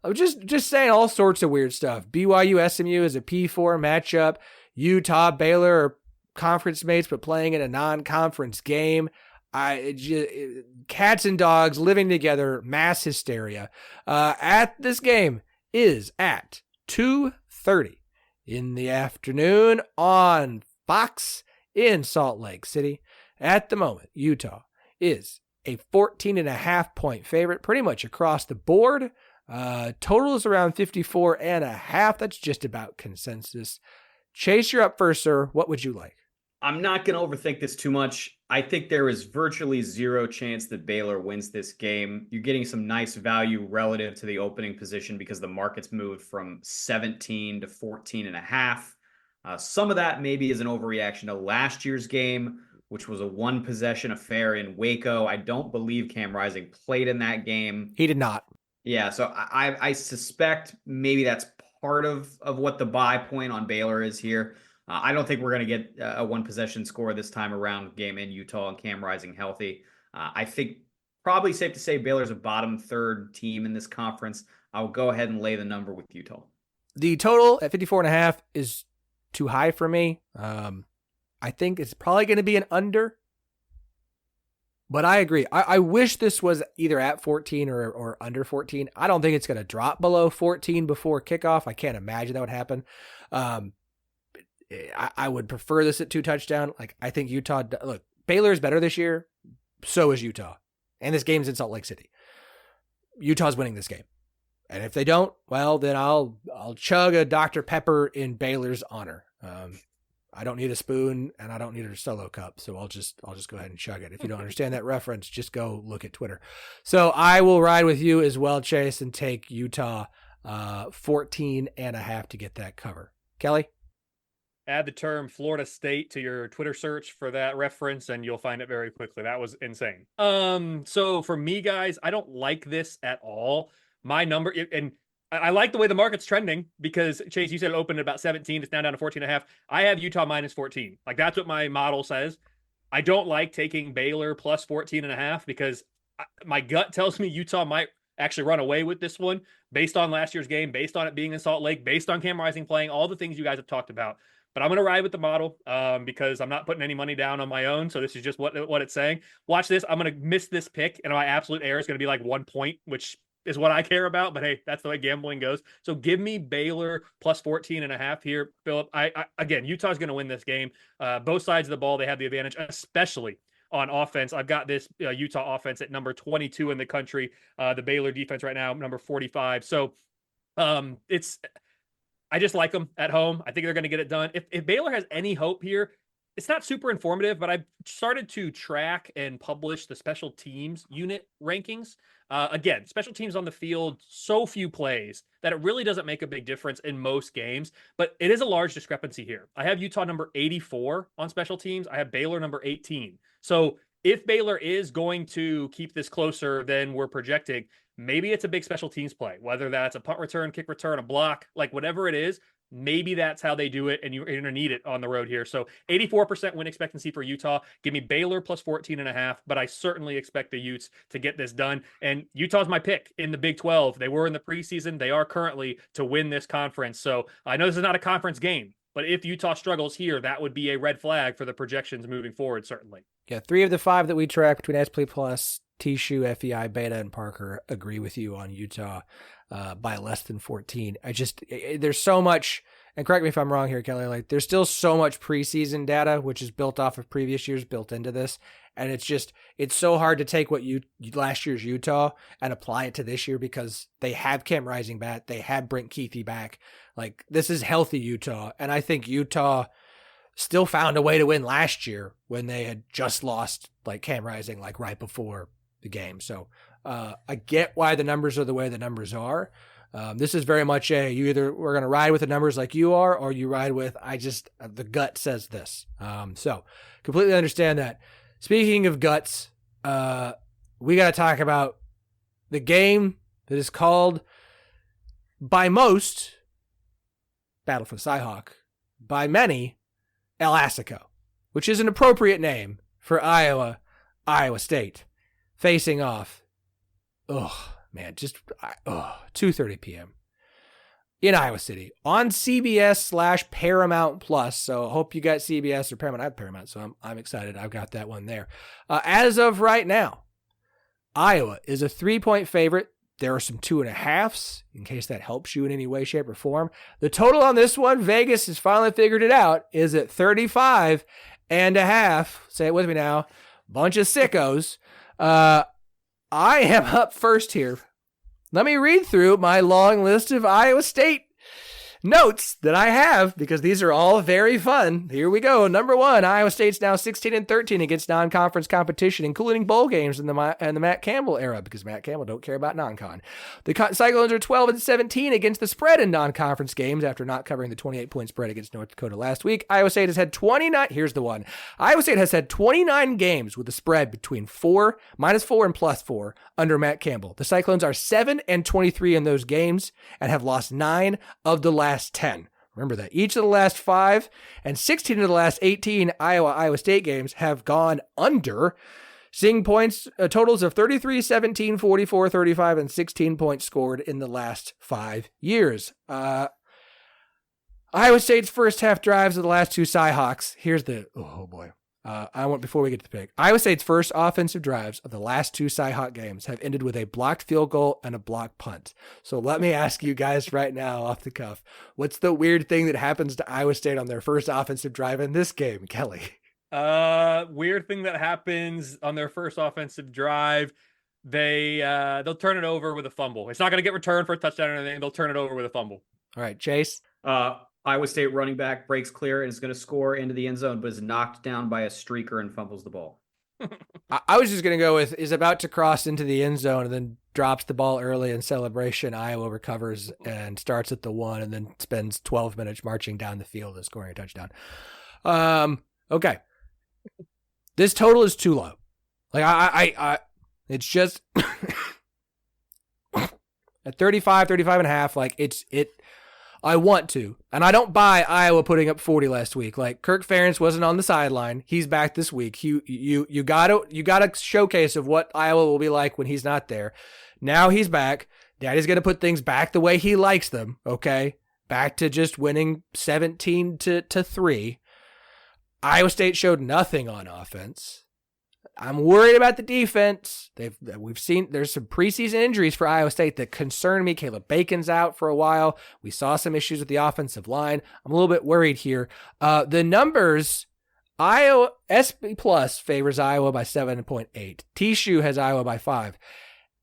A: I'm just saying all sorts of weird stuff. BYU SMU is a P4 matchup. Utah Baylor are conference mates, but playing in a non-conference game. Cats and dogs living together, mass hysteria. This game is at 2:30 in the afternoon on Fox in Salt Lake City. At the moment, Utah is a 14.5 point favorite, pretty much across the board. Total is around 54.5. That's just about consensus. Chase, you're up first, sir. What would you like?
E: I'm not going to overthink this too much. I think there is virtually zero chance that Baylor wins this game. You're getting some nice value relative to the opening position because the market's moved from 17 to 14.5. Some of that maybe is an overreaction to last year's game, which was a 1-possession affair in Waco. I don't believe Cam Rising played in that game.
A: He did not.
E: Yeah, so I suspect maybe that's part of what the buy point on Baylor is here. I don't think we're going to get a 1-possession score this time around game in Utah and Cam Rising healthy. I think probably safe to say Baylor's a bottom 3rd team in this conference. I'll go ahead and lay the number with Utah.
A: The total at 54.5 is too high for me. I think it's probably going to be an under. But I agree. I wish this was either at 14 or under 14. I don't think it's going to drop below 14 before kickoff. I can't imagine that would happen. I would prefer this at 2 touchdown. Like, I think Utah, look, Baylor is better this year. So is Utah. And this game's in Salt Lake City. Utah's winning this game. And if they don't, well, then I'll chug a Dr. Pepper in Baylor's honor. I don't need a spoon and I don't need a solo cup. So I'll just go ahead and chug it. If you don't understand that reference, just go look at Twitter. So I will ride with you as well, Chase, and take Utah 14.5 to get that cover. Kelley?
F: Add the term Florida State to your Twitter search for that reference and you'll find it very quickly. That was insane. So for me, guys, I don't like this at all. My number, and I like the way the market's trending because, Chase, you said it opened at about 17. It's now down to 14.5. I have Utah -14. Like, that's what my model says. I don't like taking Baylor plus 14.5 because my gut tells me Utah might actually run away with this one based on last year's game, based on it being in Salt Lake, based on Cam Rising playing, all the things you guys have talked about. But I'm going to ride with the model because I'm not putting any money down on my own. So this is just what it's saying. Watch this. I'm going to miss this pick, and my absolute error is going to be like 1 point, which is what I care about, but hey, that's the way gambling goes. So give me Baylor plus 14.5 here, Philip. Again, Utah's going to win this game. Both sides of the ball, they have the advantage, especially on offense. I've got this Utah offense at number 22 in the country. The Baylor defense right now, number 45. So I just like them at home. I think they're going to get it done. If Baylor has any hope here, it's not super informative, but I've started to track and publish the special teams unit rankings. Again, special teams on the field, so few plays that it really doesn't make a big difference in most games, but it is a large discrepancy here. I have Utah number 84 on special teams. I have Baylor number 18. So if Baylor is going to keep this closer than we're projecting, maybe it's a big special teams play, whether that's a punt return, kick return, a block, like whatever it is. Maybe that's how they do it, and you're going to need it on the road here. So 84% win expectancy for Utah. Give me Baylor plus 14.5, but I certainly expect the Utes to get this done. And Utah's my pick in the Big 12. They were in the preseason. They are currently to win this conference. So I know this is not a conference game, but if Utah struggles here, that would be a red flag for the projections moving forward, certainly.
A: Yeah, 3 of the 5 that we track between SP Plus, Tishu, FEI, Beta, and Parker agree with you on Utah by less than 14. There's so much, and correct me if I'm wrong here, Kelley, like there's still so much preseason data, which is built off of previous years built into this. And it's so hard to take what last year's Utah and apply it to this year because they have Cam Rising back. They have Brent Keithy back. Like this is healthy Utah. And I think Utah still found a way to win last year when they had just lost like Cam Rising, like right before the game. So I get why the numbers are the way the numbers are. This is very much we're going to ride with the numbers like you are, or you ride with, the gut says this. So completely understand that. Speaking of guts, we got to talk about the game that is called by most Battle for the Cyhawk, by many El Assico, which is an appropriate name for Iowa State, facing off. 2:30 p.m. in Iowa City on CBS/Paramount Plus. So I hope you got CBS or Paramount. I have Paramount, so I'm excited. I've got that one there. As of right now, Iowa is a 3-point favorite. There are some 2.5s in case that helps you in any way, shape, or form. The total on this one, Vegas has finally figured it out, is at 35.5. Say it with me now. Bunch of sickos. I am up first here. Let me read through my long list of Iowa State notes that I have because these are all very fun. Here we go. Number 1, Iowa State's now 16-13 against non-conference competition, including bowl games in the Matt Campbell era because Matt Campbell don't care about non-con. The Cyclones are 12-17 against the spread in non-conference games after not covering the 28-point spread against North Dakota last week. Iowa State has had 29. Here's the one. Iowa State has had 29 games with a spread between -4 and +4 under Matt Campbell. The Cyclones are 7-23 in those games and have lost 9 of the last 10. Remember that. Each of the last 5 and 16 of the last 18 Iowa State games have gone under, seeing points totals of 33, 17, 44, 35, and 16 points scored in the last 5 years. Iowa State's first half drives of the last 2 Cyhawks. Here's the, oh boy. Before we get to the pick, Iowa State's first offensive drives of the last 2 Cyhawk games have ended with a blocked field goal and a blocked punt. So let me ask you guys right now off the cuff, what's the weird thing that happens to Iowa State on their first offensive drive in this game, Kelley?
F: Weird thing that happens on their first offensive drive. They'll turn it over with a fumble. It's not going to get returned for a touchdown or anything. They'll turn it over with a fumble.
A: All right, Chase.
E: Iowa State running back breaks clear and is going to score into the end zone, but is knocked down by a streaker and fumbles the ball.
A: I was just going to go with is about to cross into the end zone and then drops the ball early in celebration. Iowa recovers and starts at the 1 and then spends 12 minutes marching down the field and scoring a touchdown. Okay. This total is too low. Like I it's just at 35.5, like I want to, and I don't buy Iowa putting up 40 last week. Like Kirk Ferentz wasn't on the sideline; he's back this week. You got a showcase of what Iowa will be like when he's not there. Now he's back. Daddy's gonna put things back the way he likes them. Okay, back to just winning 17-3. Iowa State showed nothing on offense. I'm worried about the defense. We've seen there's some preseason injuries for Iowa State that concern me. Caleb Bacon's out for a while. We saw some issues with the offensive line. I'm a little bit worried here. The numbers, Iowa SP Plus favors Iowa by 7.8. T-Shoe has Iowa by 5.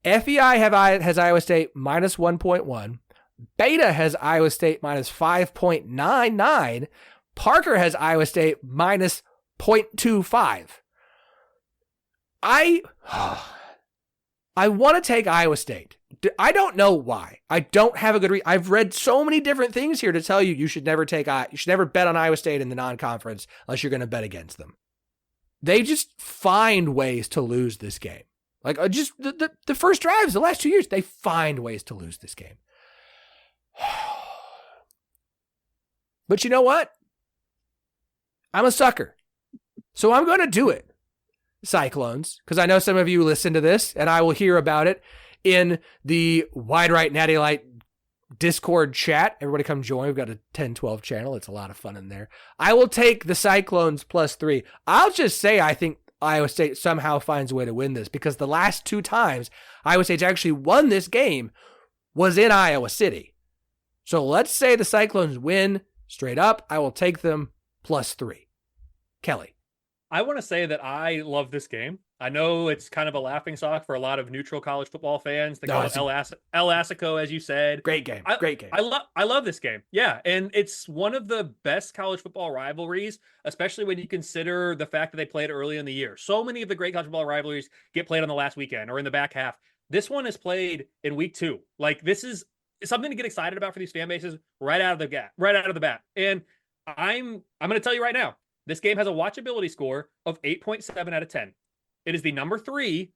A: FEI has Iowa State minus 1.1. Beta has Iowa State minus 5.99. Parker has Iowa State minus 0.25. I want to take Iowa State. I don't know why. I don't have a good reason. I've read so many different things here to tell you you should never bet on Iowa State in the non-conference unless you're going to bet against them. They just find ways to lose this game. Like just the first drives, the last 2 years, they find ways to lose this game. But you know what? I'm a sucker. So I'm going to do it. Cyclones, because I know some of you listen to this and I will hear about it in the Wide Right Natty Light Discord chat. Everybody come join. We've got a 10-12 channel. It's a lot of fun in there. I will take the Cyclones plus 3. I'll just say I think Iowa State somehow finds a way to win this because the last 2 times Iowa State's actually won this game was in Iowa City. So let's say the Cyclones win straight up. I will take them plus 3. Kelley.
F: I want to say that I love this game. I know it's kind of a laughingstock for a lot of neutral college football fans. They call it El Assico, as you said.
A: Great game. Great game.
F: I love this game. Yeah, and it's one of the best college football rivalries, especially when you consider the fact that they played early in the year. So many of the great college football rivalries get played on the last weekend or in the back half. This one is played in week 2. Like, this is something to get excited about for these fan bases right out of the bat. And I'm going to tell you right now, this game has a watchability score of 8.7 out of 10. It is the number 4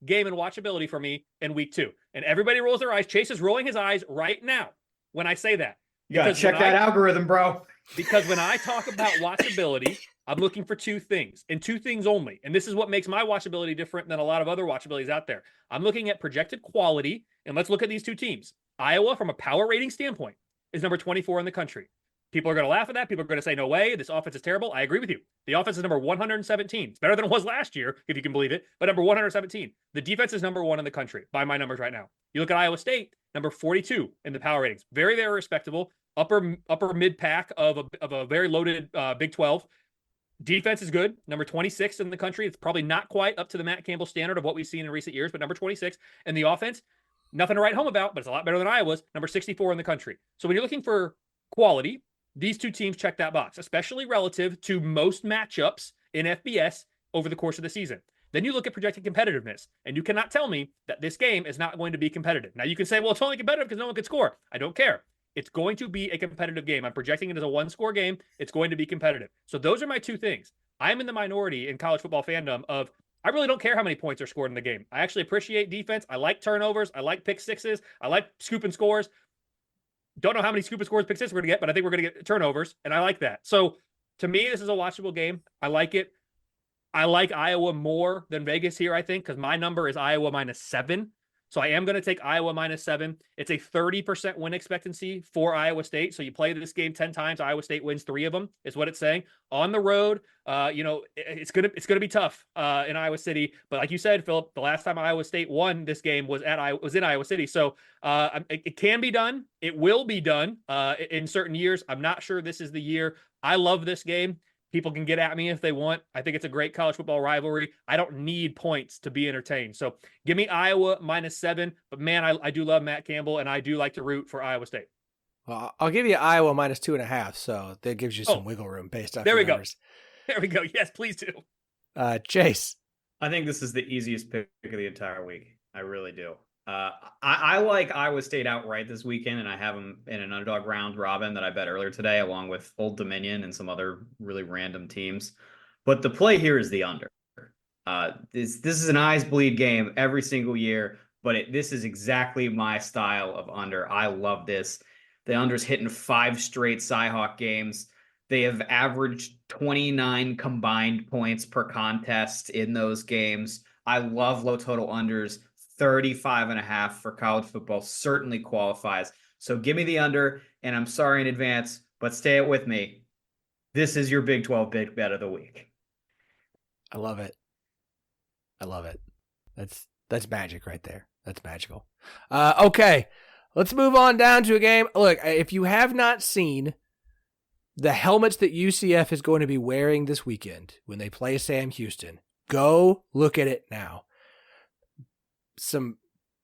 F: game in watchability for me in week 2. And everybody rolls their eyes. Chase is rolling his eyes right now when I say that.
E: You got to check that algorithm, bro.
F: Because when I talk about watchability, I'm looking for 2 things and 2 things only. And this is what makes my watchability different than a lot of other watchabilities out there. I'm looking at projected quality, and let's look at these 2 teams. Iowa, from a power rating standpoint, is number 24 in the country. People are going to laugh at that. People are going to say, no way, this offense is terrible. I agree with you. The offense is number 117. It's better than it was last year, if you can believe it, but number 117. The defense is number 1 in the country by my numbers right now. You look at Iowa State, number 42 in the power ratings. Very, very respectable. Upper mid-pack of a very loaded Big 12. Defense is good. Number 26 in the country. It's probably not quite up to the Matt Campbell standard of what we've seen in recent years, but number 26. And the offense, nothing to write home about, but it's a lot better than Iowa's. Number 64 in the country. So when you're looking for quality, these 2 teams check that box, especially relative to most matchups in FBS over the course of the season. Then you look at projected competitiveness, and you cannot tell me that this game is not going to be competitive. Now, you can say, well, it's only competitive because no one can score. I don't care. It's going to be a competitive game. I'm projecting it as a 1-score game. It's going to be competitive. So those are my 2 things. I'm in the minority in college football fandom of I really don't care how many points are scored in the game. I actually appreciate defense. I like turnovers. I like pick sixes. I like scooping scores. Don't know how many scoop and scores pick six we're going to get, but I think we're going to get turnovers, and I like that. So, to me, this is a watchable game. I like it. I like Iowa more than Vegas here, I think, because my number is Iowa minus 7. So, I am going to take Iowa minus 7. It's a 30% win expectancy for Iowa State. So, you play this game 10 times, Iowa State wins 3 of them, is what it's saying. On the road, it's gonna be tough in Iowa City. But like you said, Philip, the last time Iowa State won this game was in Iowa City. So it can be done. It will be done in certain years. I'm not sure this is the year. I love this game. People can get at me if they want. I think it's a great college football rivalry. I don't need points to be entertained. So give me Iowa minus 7. But man, I do love Matt Campbell, and I do like to root for Iowa State.
A: Well, I'll give you Iowa minus 2.5. So that gives you some wiggle room based off your numbers.
F: There we go. Yes, please do.
A: Chase.
E: I think this is the easiest pick of the entire week. I really do. I like Iowa State outright this weekend, and I have them in an underdog round robin that I bet earlier today, along with Old Dominion and some other really random teams. But the play here is the under. This is an eyes bleed game every single year, but this is exactly my style of under. I love this. The under's hitting 5 straight Cyhawk games. They have averaged 29 combined points per contest in those games. I love low total unders. 35.5 for college football certainly qualifies. So give me the under, and I'm sorry in advance, but stay it with me. This is your Big 12 big bet of the week.
A: I love it. I love it. That's magic right there. That's magical. Okay, let's move on down to a game. Look, if you have not seen the helmets that UCF is going to be wearing this weekend when they play Sam Houston, go look at it now. Some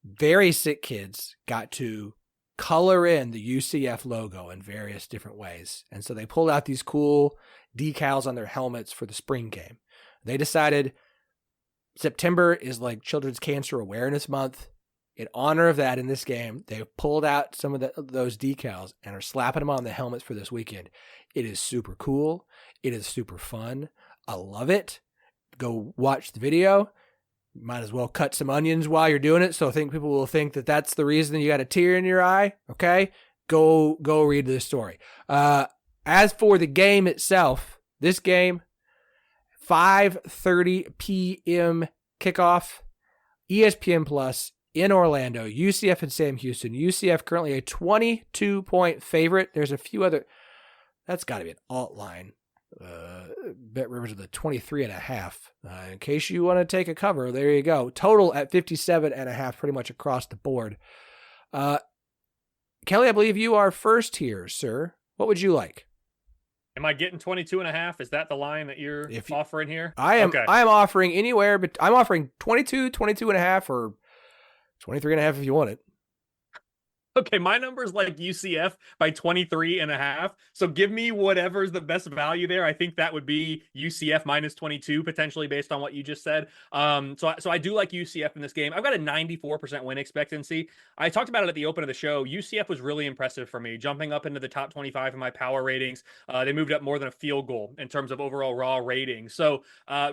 A: very sick kids got to color in the UCF logo in various different ways. And so they pulled out these cool decals on their helmets for the spring game. They decided September is like Children's Cancer Awareness Month. In honor of that, in this game, they pulled out some of those decals and are slapping them on the helmets for this weekend. It is super cool. It is super fun. I love it. Go watch the video. You might as well cut some onions while you're doing it. So I think people will think that that's the reason you got a tear in your eye. Okay. Go read the story. As for the game itself, this game, 5:30 p.m. kickoff, ESPN Plus in Orlando, UCF and Sam Houston. UCF currently a 22-point favorite. There's a few other, that's got to be an alt line. Bet Rivers with a 23.5. In case you want to take a cover, there you go. Total at 57.5, pretty much across the board. Kelley, I believe you are first here, sir. What would you like?
F: Am I getting 22.5? Is that the line that you're offering here?
A: I am.
F: Okay.
A: I am offering anywhere, but I'm offering 22, 22.5, or 23.5 if you want it.
F: Okay, my number is like UCF by 23.5. So give me whatever's the best value there. I think that would be UCF minus 22, potentially based on what you just said. So I do like UCF in this game. I've got a 94% win expectancy. I talked about it at the open of the show. UCF was really impressive for me, jumping up into the top 25 in my power ratings. They moved up more than a field goal in terms of overall raw rating. So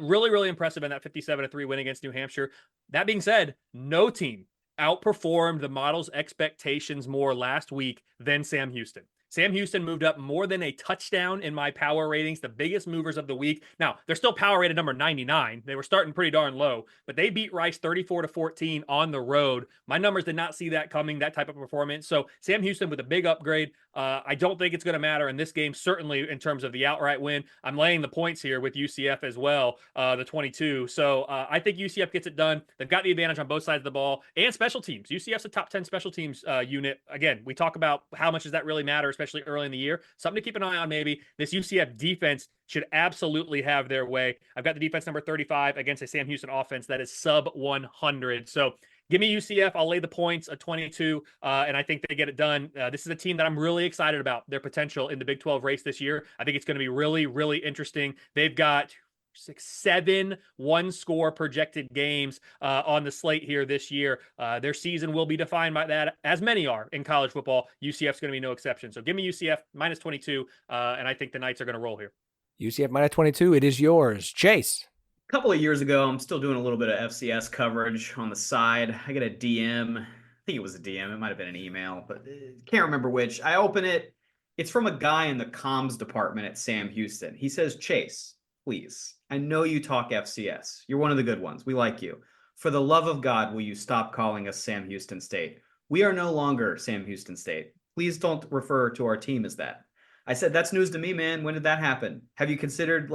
F: really, really impressive in that 57-3 win against New Hampshire. That being said, no team outperformed the model's expectations more last week than Sam Houston. Sam Houston moved up more than a touchdown in my power ratings, the biggest movers of the week. Now, they're still power rated number 99. They were starting pretty darn low, but they beat Rice 34-14 on the road. My numbers did not see that coming, that type of performance. So Sam Houston with a big upgrade. I don't think it's going to matter in this game, certainly in terms of the outright win. I'm laying the points here with UCF as well, the 22. So I think UCF gets it done. They've got the advantage on both sides of the ball and special teams. UCF's a top 10 special teams unit. Again, we talk about how much does that really matter, especially early in the year. Something to keep an eye on maybe. This UCF defense should absolutely have their way. I've got the defense number 35 against a Sam Houston offense that is sub 100. So give me UCF. I'll lay the points at 22, and I think they get it done. This is a team that I'm really excited about their potential in the Big 12 race this year. I think it's going to be really, really interesting. They've got 7 one-score projected games on the slate here this year. Their season will be defined by that, as many are in college football. UCF's going to be no exception. So give me UCF minus 22, and I think the Knights are going to roll here.
A: UCF minus 22. It is yours. Chase.
E: A couple of years ago, I'm still doing a little bit of FCS coverage on the side. I get a DM. I think it was a DM. It might have been an email, but can't remember which. I open it. It's from a guy in the comms department at Sam Houston. He says, Chase, please, I know you talk FCS. You're one of the good ones. We like you. For the love of God, will you stop calling us Sam Houston State? We are no longer Sam Houston State. Please don't refer to our team as that. I said, that's news to me, man. When did that happen? Have you considered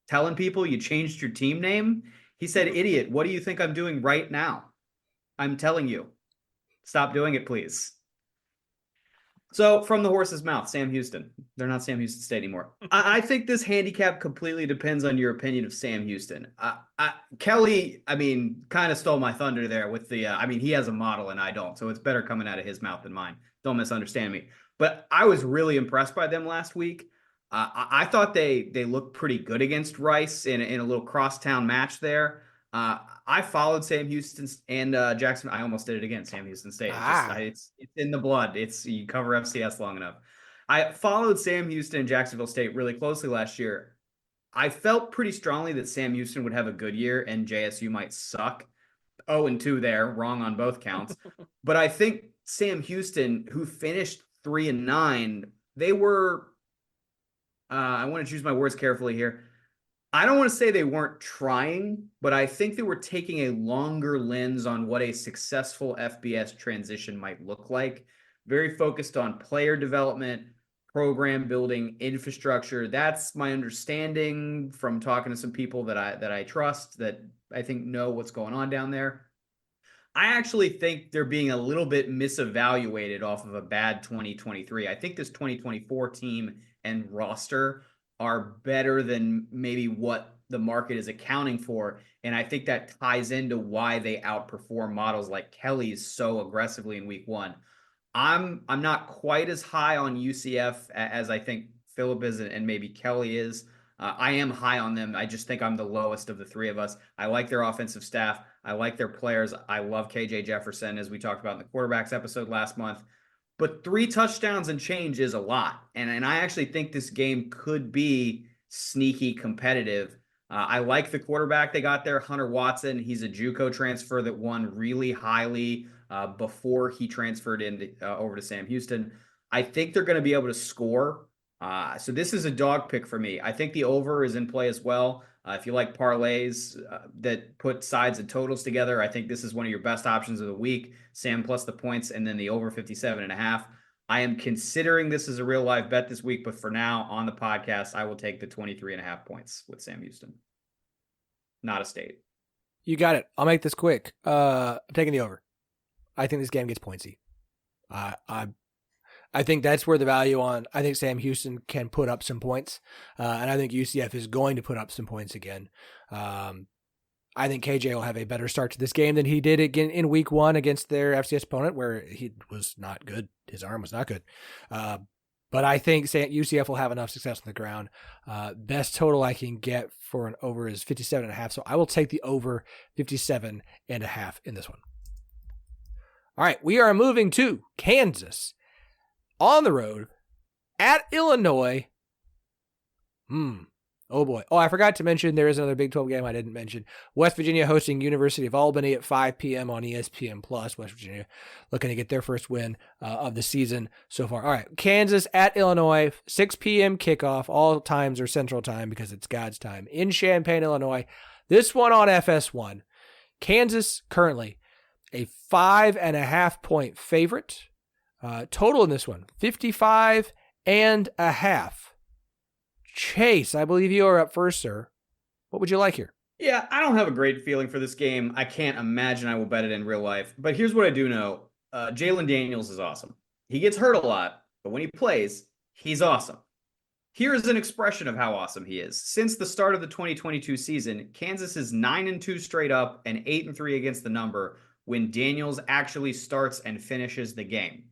E: telling people you changed your team name? He said, idiot, what do you think I'm doing right now? I'm telling you. Stop doing it, please. So from the horse's mouth, Sam Houston. They're not Sam Houston State anymore. I think this handicap completely depends on your opinion of Sam Houston. Kelley, kind of stole my thunder there with the, he has a model and I don't, so it's better coming out of his mouth than mine. Don't misunderstand me. But I was really impressed by them last week. I thought they looked pretty good against Rice in a little crosstown match there. I followed Sam Houston and Jackson. I almost did it again. Sam Houston State. It's in the blood. You cover FCS long enough. I followed Sam Houston and Jacksonville State really closely last year. I felt pretty strongly that Sam Houston would have a good year and JSU might suck. 0-2 there, wrong on both counts. But I think Sam Houston, who finished 3-9, they were. I want to choose my words carefully here. I don't want to say they weren't trying, but I think they were taking a longer lens on what a successful FBS transition might look like. Very focused on player development, program building, infrastructure. That's my understanding from talking to some people that I trust, that I think know what's going on down there. I actually think they're being a little bit misevaluated off of a bad 2023. I think this 2024 team and roster are better than maybe what the market is accounting for. And I think that ties into why they outperform models like Kelley's so aggressively in week one. I'm not quite as high on UCF as I think Philip is and maybe Kelley is. I am high on them. I just think I'm the lowest of the three of us. I like their offensive staff. I like their players. I love KJ Jefferson, as we talked about in the quarterbacks episode last month. But 3 touchdowns and change is a lot. And I actually think this game could be sneaky competitive. I like the quarterback they got there, Hunter Watson. He's a JUCO transfer that won really highly before he transferred over to Sam Houston. I think they're going to be able to score. So this is a dog pick for me. I think the over is in play as well. If you like parlays that put sides and totals together, I think this is one of your best options of the week. Sam plus the points and then the over 57.5. I am considering this as a real live bet this week, but for now on the podcast, I will take the 23.5 points with Sam Houston. Not a state.
A: You got it. I'll make this quick. I'm taking the over. I think this game gets pointsy. I think that's where the value on. I think Sam Houston can put up some points, and I think UCF is going to put up some points again. I think KJ will have a better start to this game than he did again in week one against their FCS opponent, where he was not good. His arm was not good. But I think UCF will have enough success on the ground. Best total I can get for an over is 57.5. So I will take the over 57.5 in this one. All right, we are moving to Kansas on the road at Illinois. Oh boy. Oh, I forgot to mention there is another Big 12 game I didn't mention. West Virginia hosting University of Albany at 5 p.m. on ESPN+. West Virginia looking to get their first win of the season so far. All right, Kansas at Illinois, 6 p.m. kickoff. All times are Central Time because it's God's time in Champaign, Illinois. This one on FS1. Kansas currently a 5.5-point favorite. Total in this one, 55.5. Chase, I believe you are up first, sir. What would you like here?
E: Yeah, I don't have a great feeling for this game. I can't imagine I will bet it in real life. But here's what I do know. Jalen Daniels is awesome. He gets hurt a lot, but when he plays, he's awesome. Here's an expression of how awesome he is. Since the start of the 2022 season, Kansas is 9-2 straight up and 8-3 against the number when Daniels actually starts and finishes the game.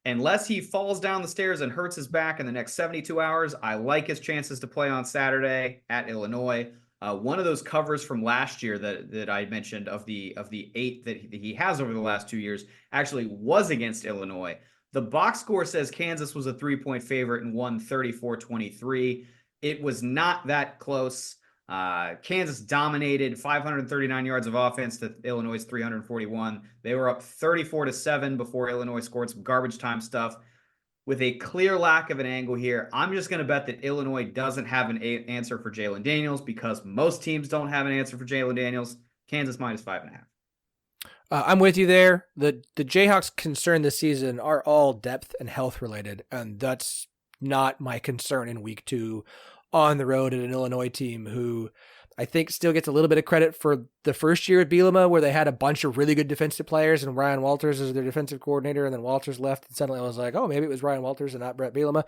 E: Unless he falls down the stairs and hurts his back in the next 72 hours, I like his chances to play on Saturday at Illinois. One of those covers from last year that I mentioned of the 8 that he has over the last 2 years actually was against Illinois. The box score says Kansas was a 3-point favorite and won 34-23. It was not that close. Kansas dominated 539 yards of offense to Illinois' 341. They were up 34-7 before Illinois scored some garbage time stuff. With a clear lack of an angle here, I'm just going to bet that Illinois doesn't have an answer for Jalen Daniels because most teams don't have an answer for Jalen Daniels. Kansas minus 5.5.
A: I'm with you there. The Jayhawks' concern this season are all depth and health related, and that's not my concern in week 2 on the road at an Illinois team who I think still gets a little bit of credit for the first year at Bielema, where they had a bunch of really good defensive players and Ryan Walters is their defensive coordinator, and then Walters left, and suddenly I was like, oh, maybe it was Ryan Walters and not Brett Bielema.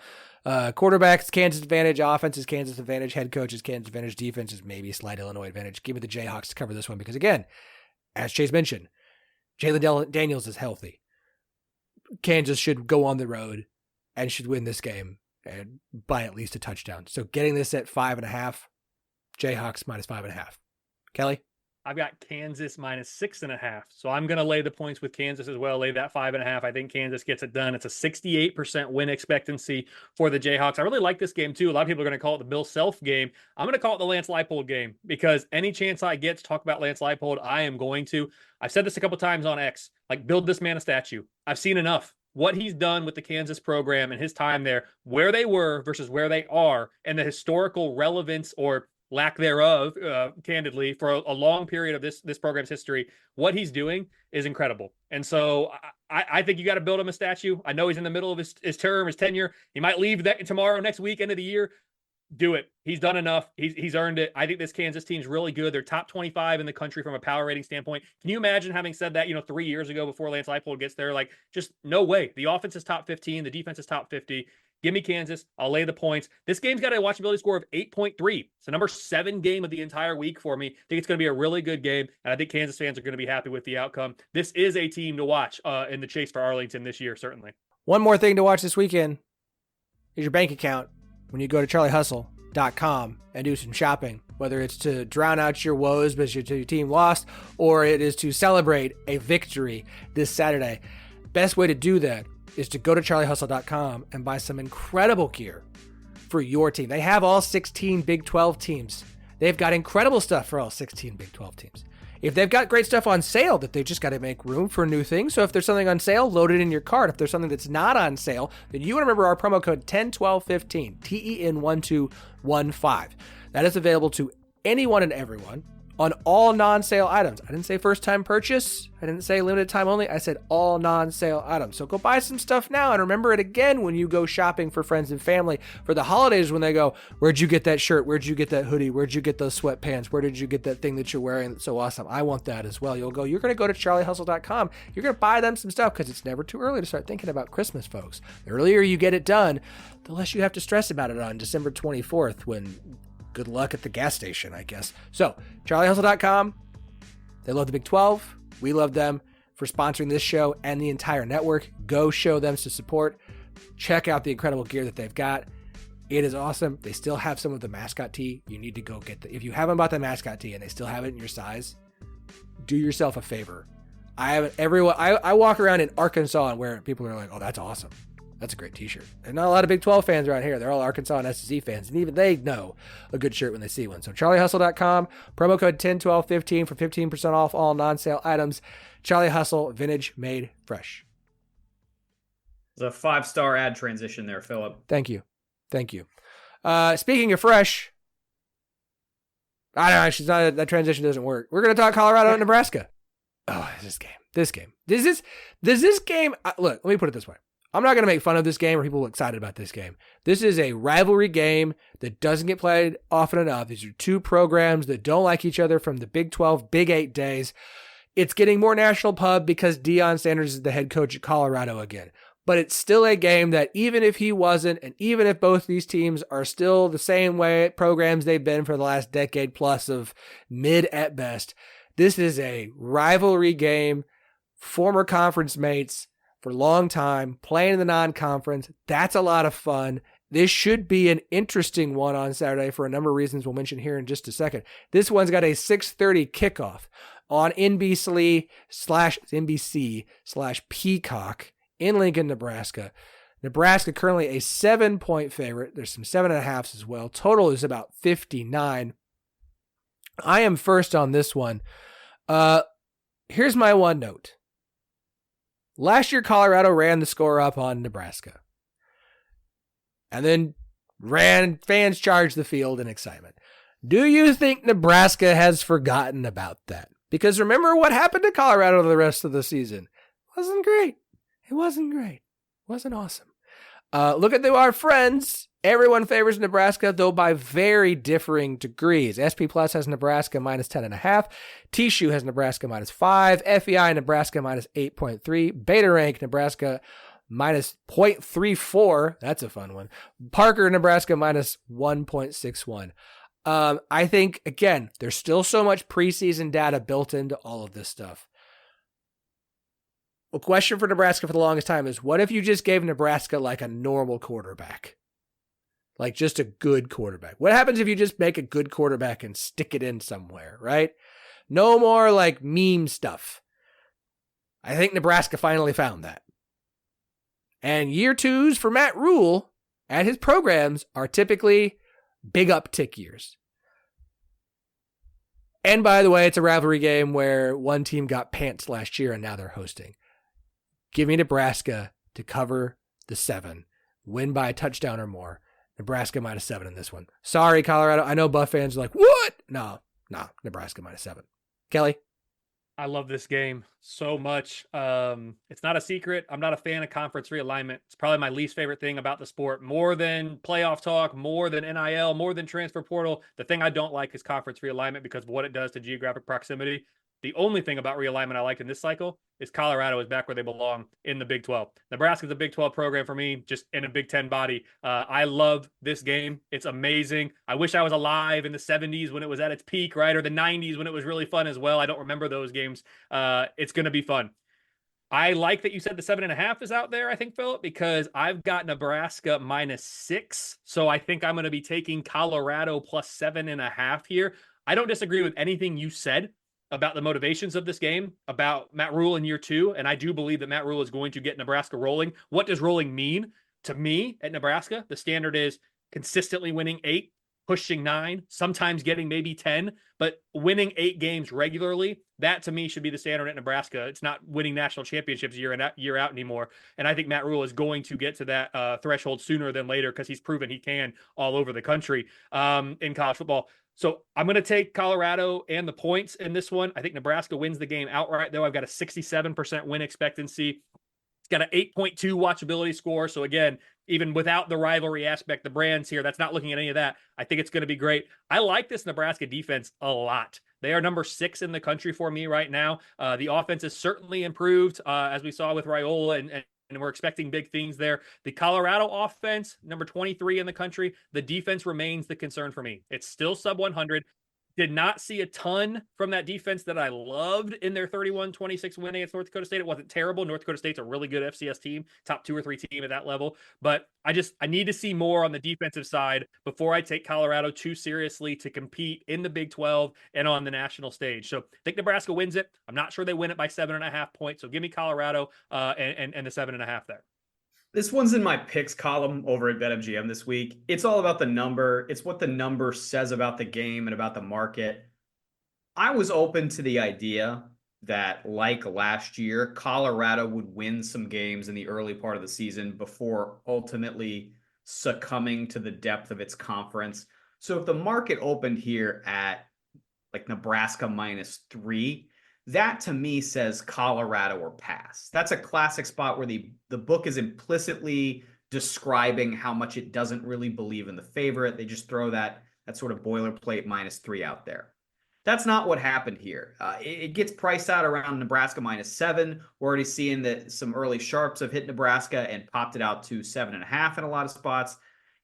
A: Quarterbacks, Kansas advantage. Offense is Kansas advantage. Head coach is Kansas advantage. Defense is maybe slight Illinois advantage. Give me the Jayhawks to cover this one because, again, as Chase mentioned, Jalen Daniels is healthy. Kansas should go on the road and should win this game and by at least a touchdown. So getting this at 5.5, Jayhawks minus 5.5. Kelley?
F: I've got Kansas minus 6.5. So I'm going to lay the points with Kansas as well. Lay that 5.5. I think Kansas gets it done. It's a 68% win expectancy for the Jayhawks. I really like this game too. A lot of people are going to call it the Bill Self game. I'm going to call it the Lance Leipold game because any chance I get to talk about Lance Leipold, I am going to. I've said this a couple times on X, like build this man a statue. I've seen enough. What he's done with the Kansas program and his time there, where they were versus where they are, and the historical relevance or lack thereof, candidly, for a long period of this program's history, what he's doing is incredible. And so I think you got to build him a statue. I know he's in the middle of his term, his tenure. He might leave that tomorrow, next week, end of the year. Do it. He's done enough. He's earned it. I think this Kansas team's really good. They're top 25 in the country from a power rating standpoint. Can you imagine having said that, 3 years ago before Lance Leipold gets there? Like, just no way. The offense is top 15. The defense is top 50. Give me Kansas. I'll lay the points. This game's got a watchability score of 8.3. It's the number 7 game of the entire week for me. I think it's going to be a really good game, and I think Kansas fans are going to be happy with the outcome. This is a team to watch in the chase for Arlington this year, certainly.
A: One more thing to watch this weekend is your bank account when you go to charliehustle.com and do some shopping, whether it's to drown out your woes because your team lost or it is to celebrate a victory this Saturday. Best way to do that is to go to charliehustle.com and buy some incredible gear for your team. They have all 16 Big 12 teams. They've got incredible stuff for all 16 Big 12 teams. If they've got great stuff on sale, that they just got to make room for new things. So if there's something on sale, load it in your cart. If there's something that's not on sale, then you want to remember our promo code 101215, TEN1215. That is available to anyone and everyone on all non-sale items. I didn't say first-time purchase. I didn't say limited time only. I said all non-sale items. So go buy some stuff now and remember it again when you go shopping for friends and family for the holidays when they go, where'd you get that shirt? Where'd you get that hoodie? Where'd you get those sweatpants? Where did you get that thing that you're wearing that's so awesome? I want that as well. You're going to go to charliehustle.com. You're going to buy them some stuff because it's never too early to start thinking about Christmas, folks. The earlier you get it done, the less you have to stress about it on December 24th when good luck at the gas station, I guess. So, charliehustle.com. They love the Big 12. We love them for sponsoring this show and the entire network. Go show them some support. Check out the incredible gear that they've got. It is awesome. They still have some of the mascot tee. You need to go get if you haven't bought the mascot tee and they still have it in your size, do yourself a favor. I walk around in Arkansas and where people are like, oh, that's awesome. That's a great t-shirt. There's not a lot of Big 12 fans around here. They're all Arkansas and SEC fans, and even they know a good shirt when they see one. So charliehustle.com, promo code 101215 for 15% off all non-sale items. Charlie Hustle, vintage made fresh.
E: There's a 5-star ad transition there, Philip.
A: Thank you. Speaking of fresh, I don't know, that transition doesn't work. We're going to talk Colorado and Nebraska. Oh, this game. Does this game, look, let me put it this way. I'm not going to make fun of this game or people excited about this game. This is a rivalry game that doesn't get played often enough. These are two programs that don't like each other from the Big 12, Big 8 days. It's getting more national pub because Deion Sanders is the head coach at Colorado again. But it's still a game that even if he wasn't, and even if both these teams are still the same way programs they've been for the last decade plus of mid at best, this is a rivalry game. Former conference mates for a long time, playing in the non-conference. That's a lot of fun. This should be an interesting one on Saturday for a number of reasons we'll mention here in just a second. This one's got a 6:30 kickoff on NBC/Peacock in Lincoln, Nebraska. Nebraska currently a 7-point favorite. There's some 7.5s as well. Total is about 59. I am first on this one. Here's my one note. Last year, Colorado ran the score up on Nebraska. And then fans charged the field in excitement. Do you think Nebraska has forgotten about that? Because remember what happened to Colorado the rest of the season. It wasn't great. It wasn't awesome. Look at our friends. Everyone favors Nebraska, though by very differing degrees. SP Plus has Nebraska minus 10.5. T-Shoe has Nebraska minus 5. FEI Nebraska minus 8.3. Beta Rank Nebraska minus 0.34. That's a fun one. Parker Nebraska minus 1.61. I think, again, there's still so much preseason data built into all of this stuff. A question for Nebraska for the longest time is, what if you just gave Nebraska like a normal quarterback? Like just a good quarterback. What happens if you just make a good quarterback and stick it in somewhere, right? No more like meme stuff. I think Nebraska finally found that. And year twos for Matt Rule at his programs are typically big uptick years. And by the way, it's a rivalry game where one team got pants last year and now they're hosting. Give me Nebraska to cover the 7, win by a touchdown or more, Nebraska -7 in this one. Sorry, Colorado. I know Buff fans are like, what? No, Nebraska -7. Kelley?
F: I love this game so much. It's not a secret. I'm not a fan of conference realignment. It's probably my least favorite thing about the sport. More than playoff talk, more than NIL, more than transfer portal. The thing I don't like is conference realignment because of what it does to geographic proximity. The only thing about realignment I like in this cycle is Colorado is back where they belong in the Big 12. Nebraska's a Big 12 program for me, just in a Big 10 body. I love this game. It's amazing. I wish I was alive in the 70s when it was at its peak, right? Or the 90s when it was really fun as well. I don't remember those games. It's going to be fun. I like that you said the 7.5 is out there, I think, Philip, because I've got Nebraska -6. So I think I'm going to be taking Colorado plus 7.5 here. I don't disagree with anything you said about the motivations of this game, about Matt Rule in year 2. And I do believe that Matt Rule is going to get Nebraska rolling. What does rolling mean to me at Nebraska? The standard is consistently winning 8, pushing 9, sometimes getting maybe 10, but winning 8 games regularly. That to me should be the standard at Nebraska. It's not winning national championships year in year out anymore. And I think Matt Rule is going to get to that threshold sooner than later because he's proven he can all over the country in college football. So I'm going to take Colorado and the points in this one. I think Nebraska wins the game outright, though. I've got a 67% win expectancy. It's got an 8.2 watchability score. So again, even without the rivalry aspect, the brands here, that's not looking at any of that. I think it's going to be great. I like this Nebraska defense a lot. They are number 6 in the country for me right now. The offense is certainly improved, as we saw with Raiola, and we're expecting big things there. The Colorado offense, number 23 in the country. The defense remains the concern for me. It's still sub 100. Did not see a ton from that defense that I loved in their 31-26 win against North Dakota State. It wasn't terrible. North Dakota State's a really good FCS team, top 2 or 3 team at that level. But I need to see more on the defensive side before I take Colorado too seriously to compete in the Big 12 and on the national stage. So I think Nebraska wins it. I'm not sure they win it by 7.5 points. So give me Colorado and the 7.5 there.
E: This one's in my picks column over at BetMGM this week. It's all about the number. It's what the number says about the game and about the market. I was open to the idea that, like last year, Colorado would win some games in the early part of the season before ultimately succumbing to the depth of its conference. So if the market opened here at like Nebraska -3, that to me says Colorado or pass. That's a classic spot where the book is implicitly describing how much it doesn't really believe in the favorite. They just throw that sort of boilerplate -3 out there. That's not what happened here. It gets priced out around Nebraska -7. We're already seeing that some early sharps have hit Nebraska and popped it out to 7.5 in a lot of spots.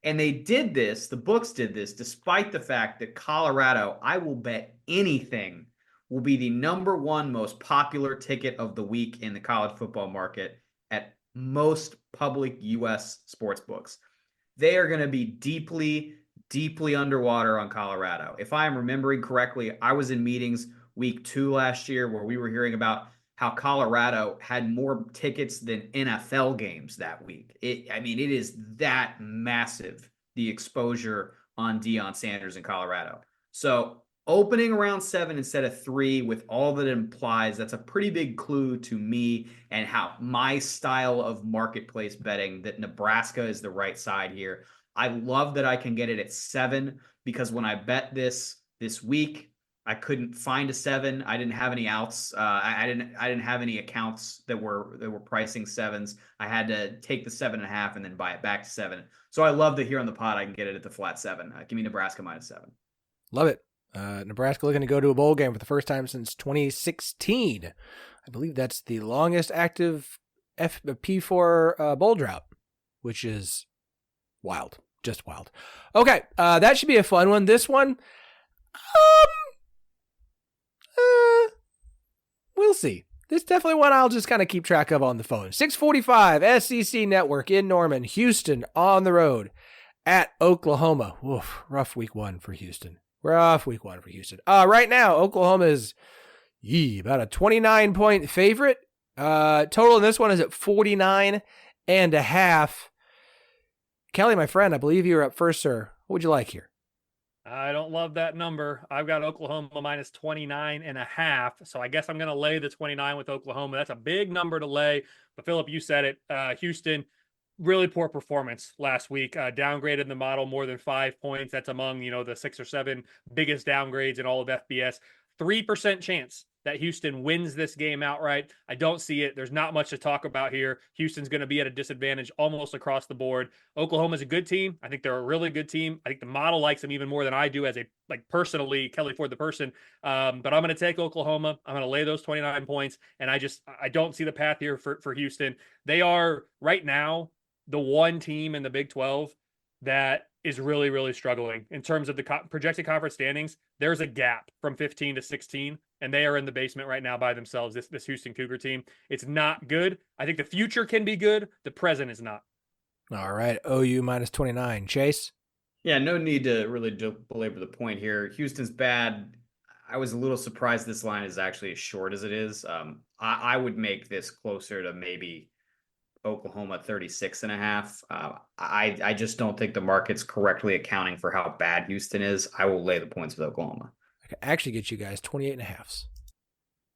E: And they did this, the books did this, despite the fact that Colorado, I will bet anything, will be the number 1 most popular ticket of the week in the college football market at most public U.S. sports books. They are going to be deeply, deeply underwater on Colorado. If I am remembering correctly, I was in meetings week 2 last year where we were hearing about how Colorado had more tickets than NFL games that week. It is that massive, the exposure on Deion Sanders in Colorado. So opening around 7 instead of 3 with all that it implies, that's a pretty big clue to me and how my style of marketplace betting that Nebraska is the right side here. I love that I can get it at 7 because when I bet this week, I couldn't find a 7. I didn't have any outs. I didn't have any accounts that were pricing 7s. I had to take the 7.5 and then buy it back to 7. So I love that here on the pod I can get it at the flat 7. Give me Nebraska -7.
A: Love it. Nebraska looking to go to a bowl game for the first time since 2016. I believe that's the longest active P4 bowl drought, which is wild, just wild. Okay, that should be a fun one. This one, we'll see. This is definitely one I'll just kind of keep track of on the phone. 6:45 SEC Network in Norman, Houston on the road at Oklahoma. Woof, rough week 1 for Houston. Right now, Oklahoma is about a 29-point favorite. Total in this one is at 49.5. Kelley, my friend, I believe you were up first, sir. What would you like here?
F: I don't love that number. I've got Oklahoma -29.5. So I guess I'm going to lay the 29 with Oklahoma. That's a big number to lay. But Philip, you said it. Houston, really poor performance last week. Downgraded the model more than 5 points. That's among, the 6 or 7 biggest downgrades in all of FBS. 3% chance that Houston wins this game outright. I don't see it. There's not much to talk about here. Houston's going to be at a disadvantage almost across the board. Oklahoma's a good team. I think they're a really good team. I think the model likes them even more than I do as personally, Kelley Ford the person. But I'm going to take Oklahoma. I'm going to lay those 29 points. And I don't see the path here for Houston. They are right now the one team in the Big 12 that is really, really struggling in terms of the projected conference standings. There's a gap from 15 to 16, and they are in the basement right now by themselves, this Houston Cougar team. It's not good. I think the future can be good. The present is not.
A: All right, OU minus 29. Chase?
E: Yeah, no need to really belabor the point here. Houston's bad. I was a little surprised this line is actually as short as it is. I would make this closer to maybe Oklahoma 36.5. I just don't think the market's correctly accounting for how bad Houston is. I will lay the points with Oklahoma.
A: I can actually get you guys 28.5.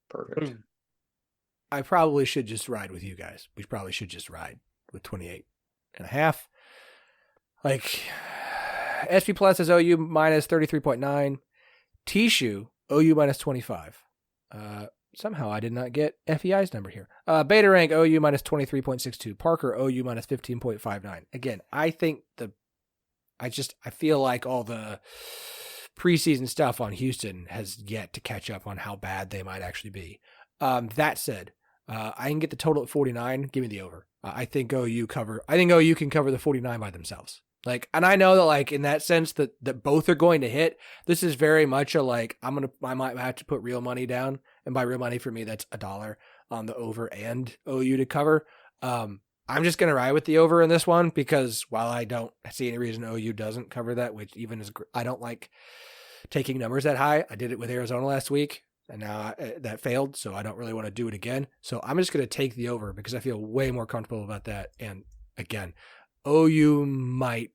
E: Perfect.
A: I probably should just ride with you guys. We probably should just ride with 28.5. SP Plus is OU minus 33.9. Tishu, OU minus 25. Somehow I did not get FEI's number here. Beta rank OU minus 23.62. Parker OU minus 15.59. Again, I think I feel like all the preseason stuff on Houston has yet to catch up on how bad they might actually be. That said, I can get the total at 49. Give me the over. I think OU can cover the 49 by themselves. And I know that in that sense that both are going to hit. This is very much a I might have to put real money down, and by real money for me that's $1 on the over and OU to cover. I'm just gonna ride with the over in this one because while I don't see any reason OU doesn't cover that, which even is I don't like taking numbers that high. I did it with Arizona last week, and now that failed, so I don't really want to do it again. So I'm just gonna take the over because I feel way more comfortable about that. And again, OU might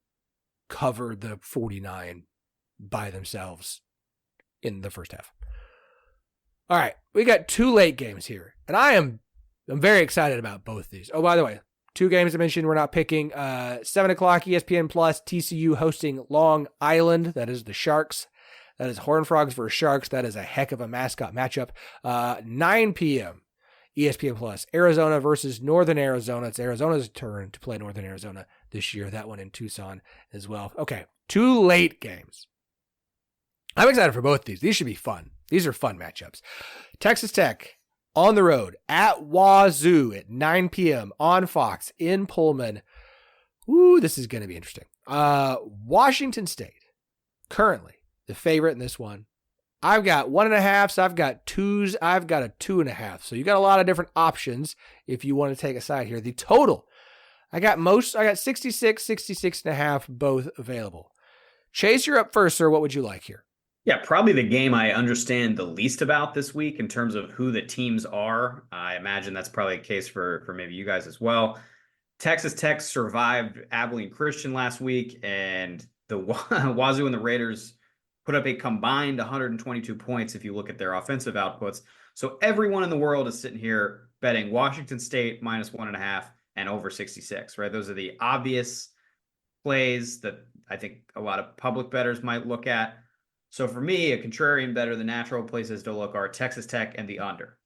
A: cover the 49 by themselves in the first half. All right, we got 2 late games here, and I'm very excited about both these. Oh, by the way, 2 games I mentioned we're not picking. 7 o'clock ESPN Plus, TCU hosting Long Island. That is the Sharks. That is Horned Frogs versus Sharks. That is a heck of a mascot matchup. 9 p.m. ESPN Plus, Arizona versus Northern Arizona. It's Arizona's turn to play Northern Arizona this year. That one in Tucson as well. Okay, 2 late games. I'm excited for both these. These should be fun. These are fun matchups. Texas Tech on the road at Wazoo at 9 p.m. on Fox in Pullman. Ooh, this is going to be interesting. Washington State, currently the favorite in this one. I've got 1.5, so I've got 2s. I've got a 2.5. So you got a lot of different options if you want to take a side here. The total, I got 66, 66.5, both available. Chase, you're up first, sir. What would you like here?
E: Yeah, probably the game I understand the least about this week in terms of who the teams are. I imagine that's probably the case for maybe you guys as well. Texas Tech survived Abilene Christian last week, and the Wazoo and the Raiders put up a combined 122 points if you look at their offensive outputs. So everyone in the world is sitting here betting Washington State minus 1.5 and over 66, right? Those are the obvious plays that I think a lot of public bettors might look at. So for me, a contrarian better, the natural places to look are Texas Tech and the under.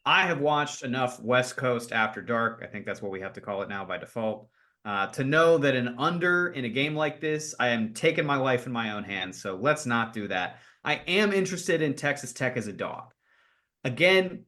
E: I have watched enough West Coast After Dark, I think that's what we have to call it now by default, to know that an under in a game like this, I am taking my life in my own hands. So let's not do that. I am interested in Texas Tech as a dog. Again,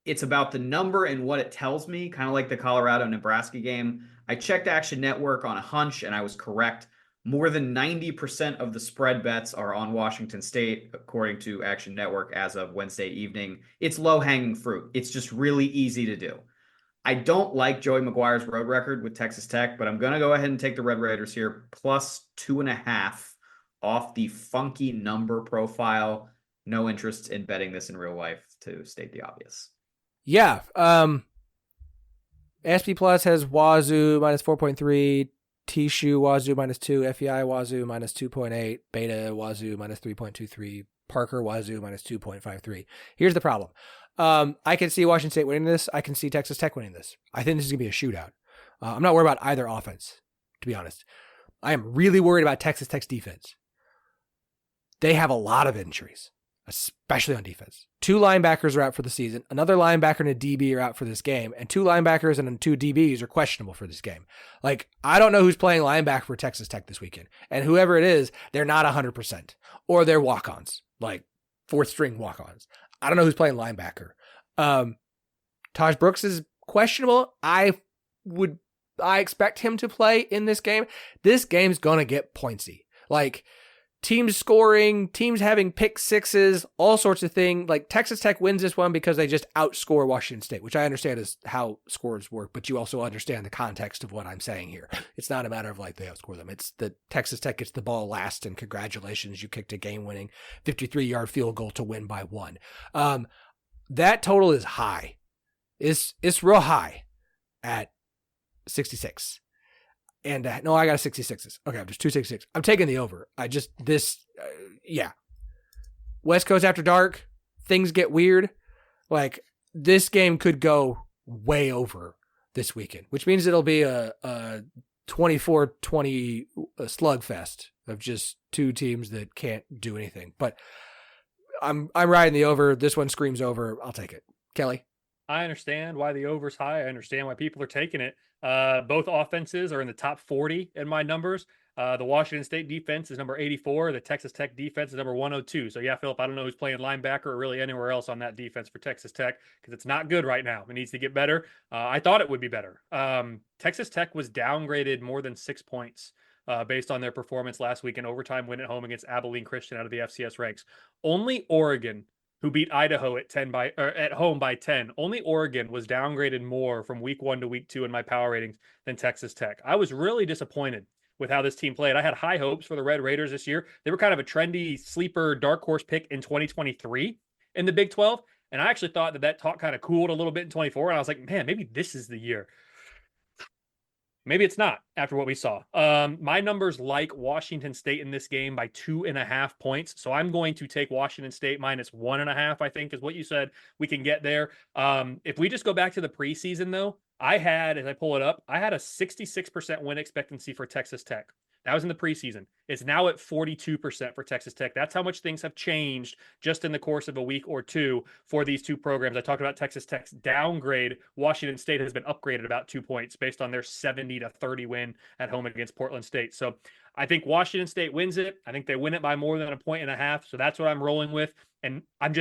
E: it's about the number and what it tells me, kind of like the Colorado-Nebraska game. I checked Action Network on a hunch, and I was correct. More than 90% of the spread bets are on Washington State, according to Action Network as of Wednesday evening. It's low-hanging fruit. It's just really easy to do. I don't like Joey McGuire's road record with Texas Tech, but I'm going to go ahead and take the Red Raiders here, plus 2.5 off the funky number profile. No interest in betting this in real life, to state the obvious.
A: Yeah. SP Plus has Wazoo minus 4.3, Tishu Wazoo minus 2, FEI Wazoo minus 2.8, Beta Wazoo minus 3.23, Parker Wazoo minus 2.53. Here's the problem. I can see Washington State winning this. I can see Texas Tech winning this. I think this is going to be a shootout. I'm not worried about either offense, to be honest. I am really worried about Texas Tech's defense. They have a lot of injuries, especially on defense. 2 linebackers are out for the season. Another linebacker and a DB are out for this game. And 2 linebackers and 2 DBs are questionable for this game. Like, I don't know who's playing linebacker for Texas Tech this weekend. And whoever it is, they're not 100%. Or they're walk-ons, like 4th-string walk-ons. I don't know who's playing linebacker. Taj Brooks is questionable. I expect him to play in this game. This game's going to get pointsy. Like, teams scoring, teams having pick sixes, all sorts of things. Like, Texas Tech wins this one because they just outscore Washington State, which I understand is how scores work, but you also understand the context of what I'm saying here. It's not a matter of like they outscore them. It's that Texas Tech gets the ball last, and congratulations, you kicked a game-winning 53-yard field goal to win by 1. That total is high. It's real high at 66. And no, I got a 66s. Okay, there's 266. I'm taking the over. Yeah. West Coast after dark, things get weird. Like, this game could go way over this weekend, which means it'll be a 24-20 slugfest of just 2 teams that can't do anything. But I'm riding the over. This one screams over. I'll take it. Kelley?
F: I understand why the over's high. I understand why people are taking it. Both offenses are in the top 40 in my numbers. The Washington State defense is number 84. The Texas Tech defense is number 102. So yeah, Philip, I don't know who's playing linebacker or really anywhere else on that defense for Texas Tech because it's not good right now. It needs to get better. I thought it would be better. Texas Tech was downgraded more than 6 points based on their performance last week in overtime win at home against Abilene Christian out of the FCS ranks. Only Oregon, who beat Idaho at home by 10. Only Oregon was downgraded more from week 1 to week 2 in my power ratings than Texas Tech. I was really disappointed with how this team played. I had high hopes for the Red Raiders this year. They were kind of a trendy sleeper dark horse pick in 2023 in the Big 12. And I actually thought that talk kind of cooled a little bit in 24. And I was like, man, maybe this is the year. Maybe it's not after what we saw. My numbers like Washington State in this game by 2.5 points. So I'm going to take Washington State minus 1.5, I think is what you said. We can get there. If we just go back to the preseason, though, as I pull it up, I had a 66% win expectancy for Texas Tech. That was in the preseason. It's now at 42% for Texas Tech. That's how much things have changed just in the course of a week or two for these two programs. I talked about Texas Tech's downgrade. Washington State has been upgraded about 2 points based on their 70-30 win at home against Portland State. So I think Washington State wins it. I think they win it by more than 1.5 points. So that's what I'm rolling with. And I'm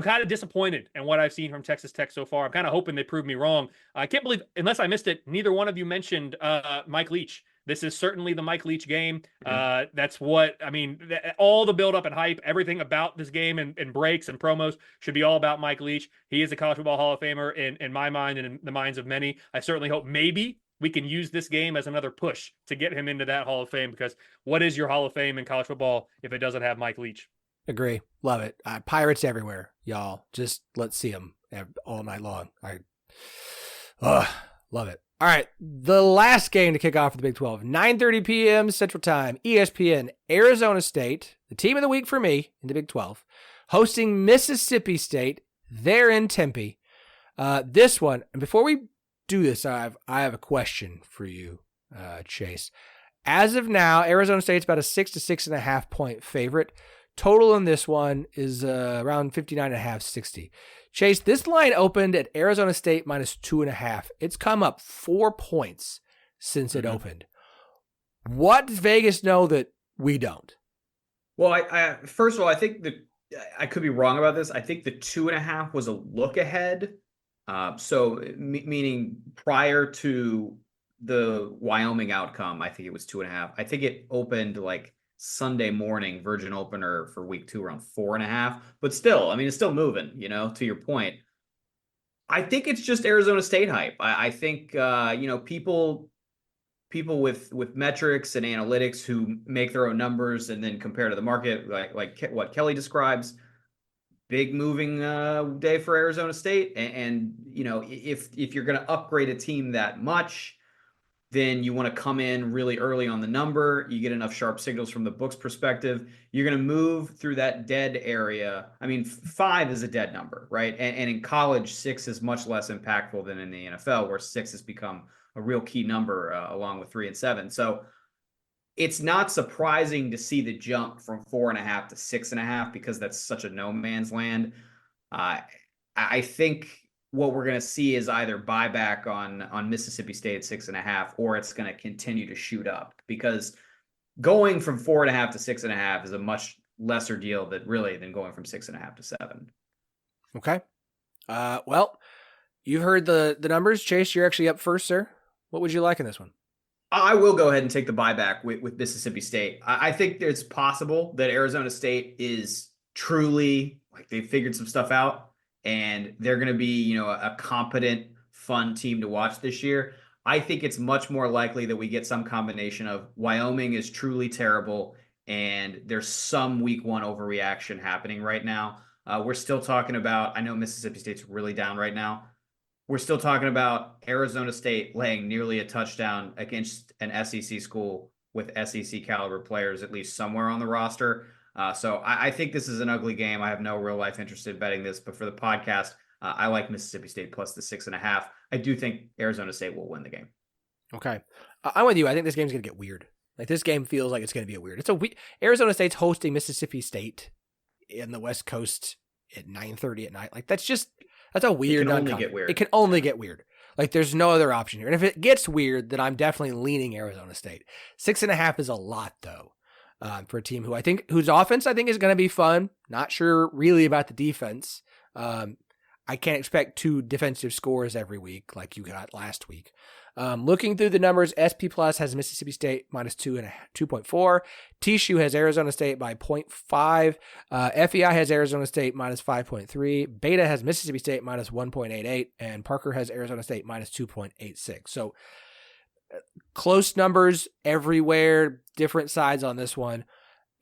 F: kind of disappointed in what I've seen from Texas Tech so far. I'm kind of hoping they prove me wrong. I can't believe, unless I missed it, neither one of you mentioned Mike Leach. This is certainly the Mike Leach game. That's what, I mean, all the buildup and hype, everything about this game and breaks and promos should be all about Mike Leach. He is a college football Hall of Famer in my mind and in the minds of many. I certainly hope maybe we can use this game as another push to get him into that Hall of Fame, because what is your Hall of Fame in college football if it doesn't have Mike Leach?
A: Agree. Love it. Pirates everywhere, y'all. Just let's see them all night long. Love it. All right, the last game to kick off for the Big 12, 9:30 p.m. Central Time, ESPN, Arizona State, the team of the week for me in the Big 12, hosting Mississippi State. They're in Tempe. This one, and before we do this, I have a question for you, Chase. As of now, Arizona State's about a 6 to 6.5 point favorite. Total in this one is around 59.5, 60. Chase, this line opened at Arizona State minus 2.5. It's come up 4 points since it opened. What does Vegas know that we don't?
E: Well, I first of all, I think that I could be wrong about this. I think the 2.5 was a look ahead. Meaning prior to the Wyoming outcome, I think it was 2.5. I think it opened like Sunday morning Virgin opener for week 2 around 4.5, but still, I mean, it's still moving, to your point. I think it's just Arizona State hype. I think, people with metrics and analytics who make their own numbers and then compare to the market, like what Kelley describes, big moving day for Arizona State. And if you're going to upgrade a team that much, then you want to come in really early on the number. You get enough sharp signals from the book's perspective. You're going to move through that dead area. I mean, 5 is a dead number, right? And in college, 6 is much less impactful than in the NFL, where 6 has become a real key number along with 3 and 7. So it's not surprising to see the jump from 4.5 to 6.5 because that's such a no man's land. I think what we're going to see is either buyback on Mississippi State at 6.5, or it's going to continue to shoot up, because going from 4.5 to 6.5 is a much lesser deal than going from 6.5 to 7.
A: Okay. Well, you've heard the numbers. Chase, you're actually up first, sir. What would you like in this one?
E: I will go ahead and take the buyback with Mississippi State. I think it's possible that Arizona State is truly, like, they've figured some stuff out and they're going to be, a competent, fun team to watch this year. I think it's much more likely that we get some combination of Wyoming is truly terrible and there's some week 1 overreaction happening right now. We're still talking about, I know Mississippi State's really down right now. We're still talking about Arizona State laying nearly a touchdown against an SEC school with SEC caliber players, at least somewhere on the roster. So I think this is an ugly game. I have no real life interest in betting this, but for the podcast, I like Mississippi State plus the 6.5. I do think Arizona State will win the game.
A: Okay. I'm with you. I think this game's going to get weird. Like, this game feels like it's going to be weird. Arizona State's hosting Mississippi State in the West Coast at 9:30 at night. Like, that's a weird.
E: It can only get weird.
A: It can only get weird. Like, there's no other option here. And if it gets weird, then I'm definitely leaning Arizona State. 6.5 is a lot, though, for a team whose offense I think is going to be fun. Not sure really about the defense. I can't expect 2 defensive scores every week like you got last week. Looking through the numbers, SP Plus has Mississippi State minus 2.4. TSU has Arizona State by 0.5. FEI has Arizona State minus 5.3. Beta has Mississippi State minus 1.88. And Parker has Arizona State minus 2.86. So close numbers everywhere, different sides on this one.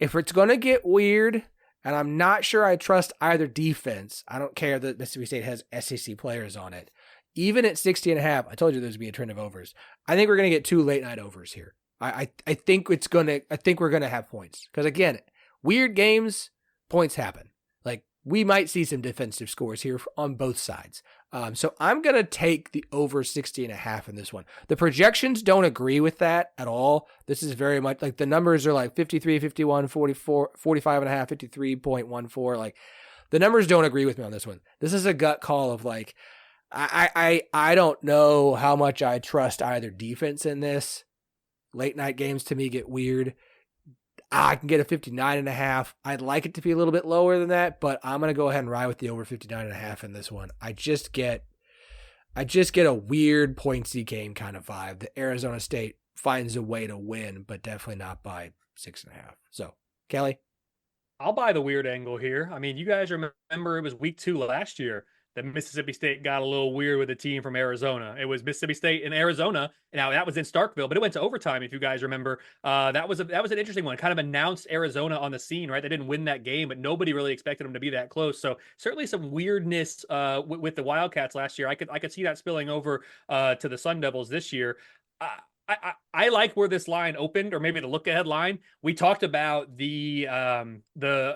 A: If it's going to get weird, and I'm not sure I trust either defense, I don't care that Mississippi State has SEC players on it. Even at 60.5, I told you there's going to be a trend of overs. I think we're going to get 2 late night overs here. I think we're going to have points. Because again, weird games, points happen. Like, we might see some defensive scores here on both sides. So I'm going to take the over 60.5 in this one. The projections don't agree with that at all. This is very much like the numbers are like 53, 51, 44, 45.5, 53.14. Like, the numbers don't agree with me on this one. This is a gut call of like, I don't know how much I trust either defense in this. Late night games to me get weird. I can get a 59.5. I'd like it to be a little bit lower than that, but I'm going to go ahead and ride with the over 59.5 in this one. I just get a weird pointsy game kind of vibe that Arizona State finds a way to win, but definitely not by 6.5. So, Kelley?
F: I'll buy the weird angle here. I mean, you guys remember it was week 2 last year that Mississippi State got a little weird with a team from Arizona. It was Mississippi State and Arizona. Now, that was in Starkville, but it went to overtime, if you guys remember. That was an interesting one. Kind of announced Arizona on the scene, right? They didn't win that game, but nobody really expected them to be that close. So certainly some weirdness with the Wildcats last year. I could see that spilling over to the Sun Devils this year. I like where this line opened, or maybe the look-ahead line. We talked about the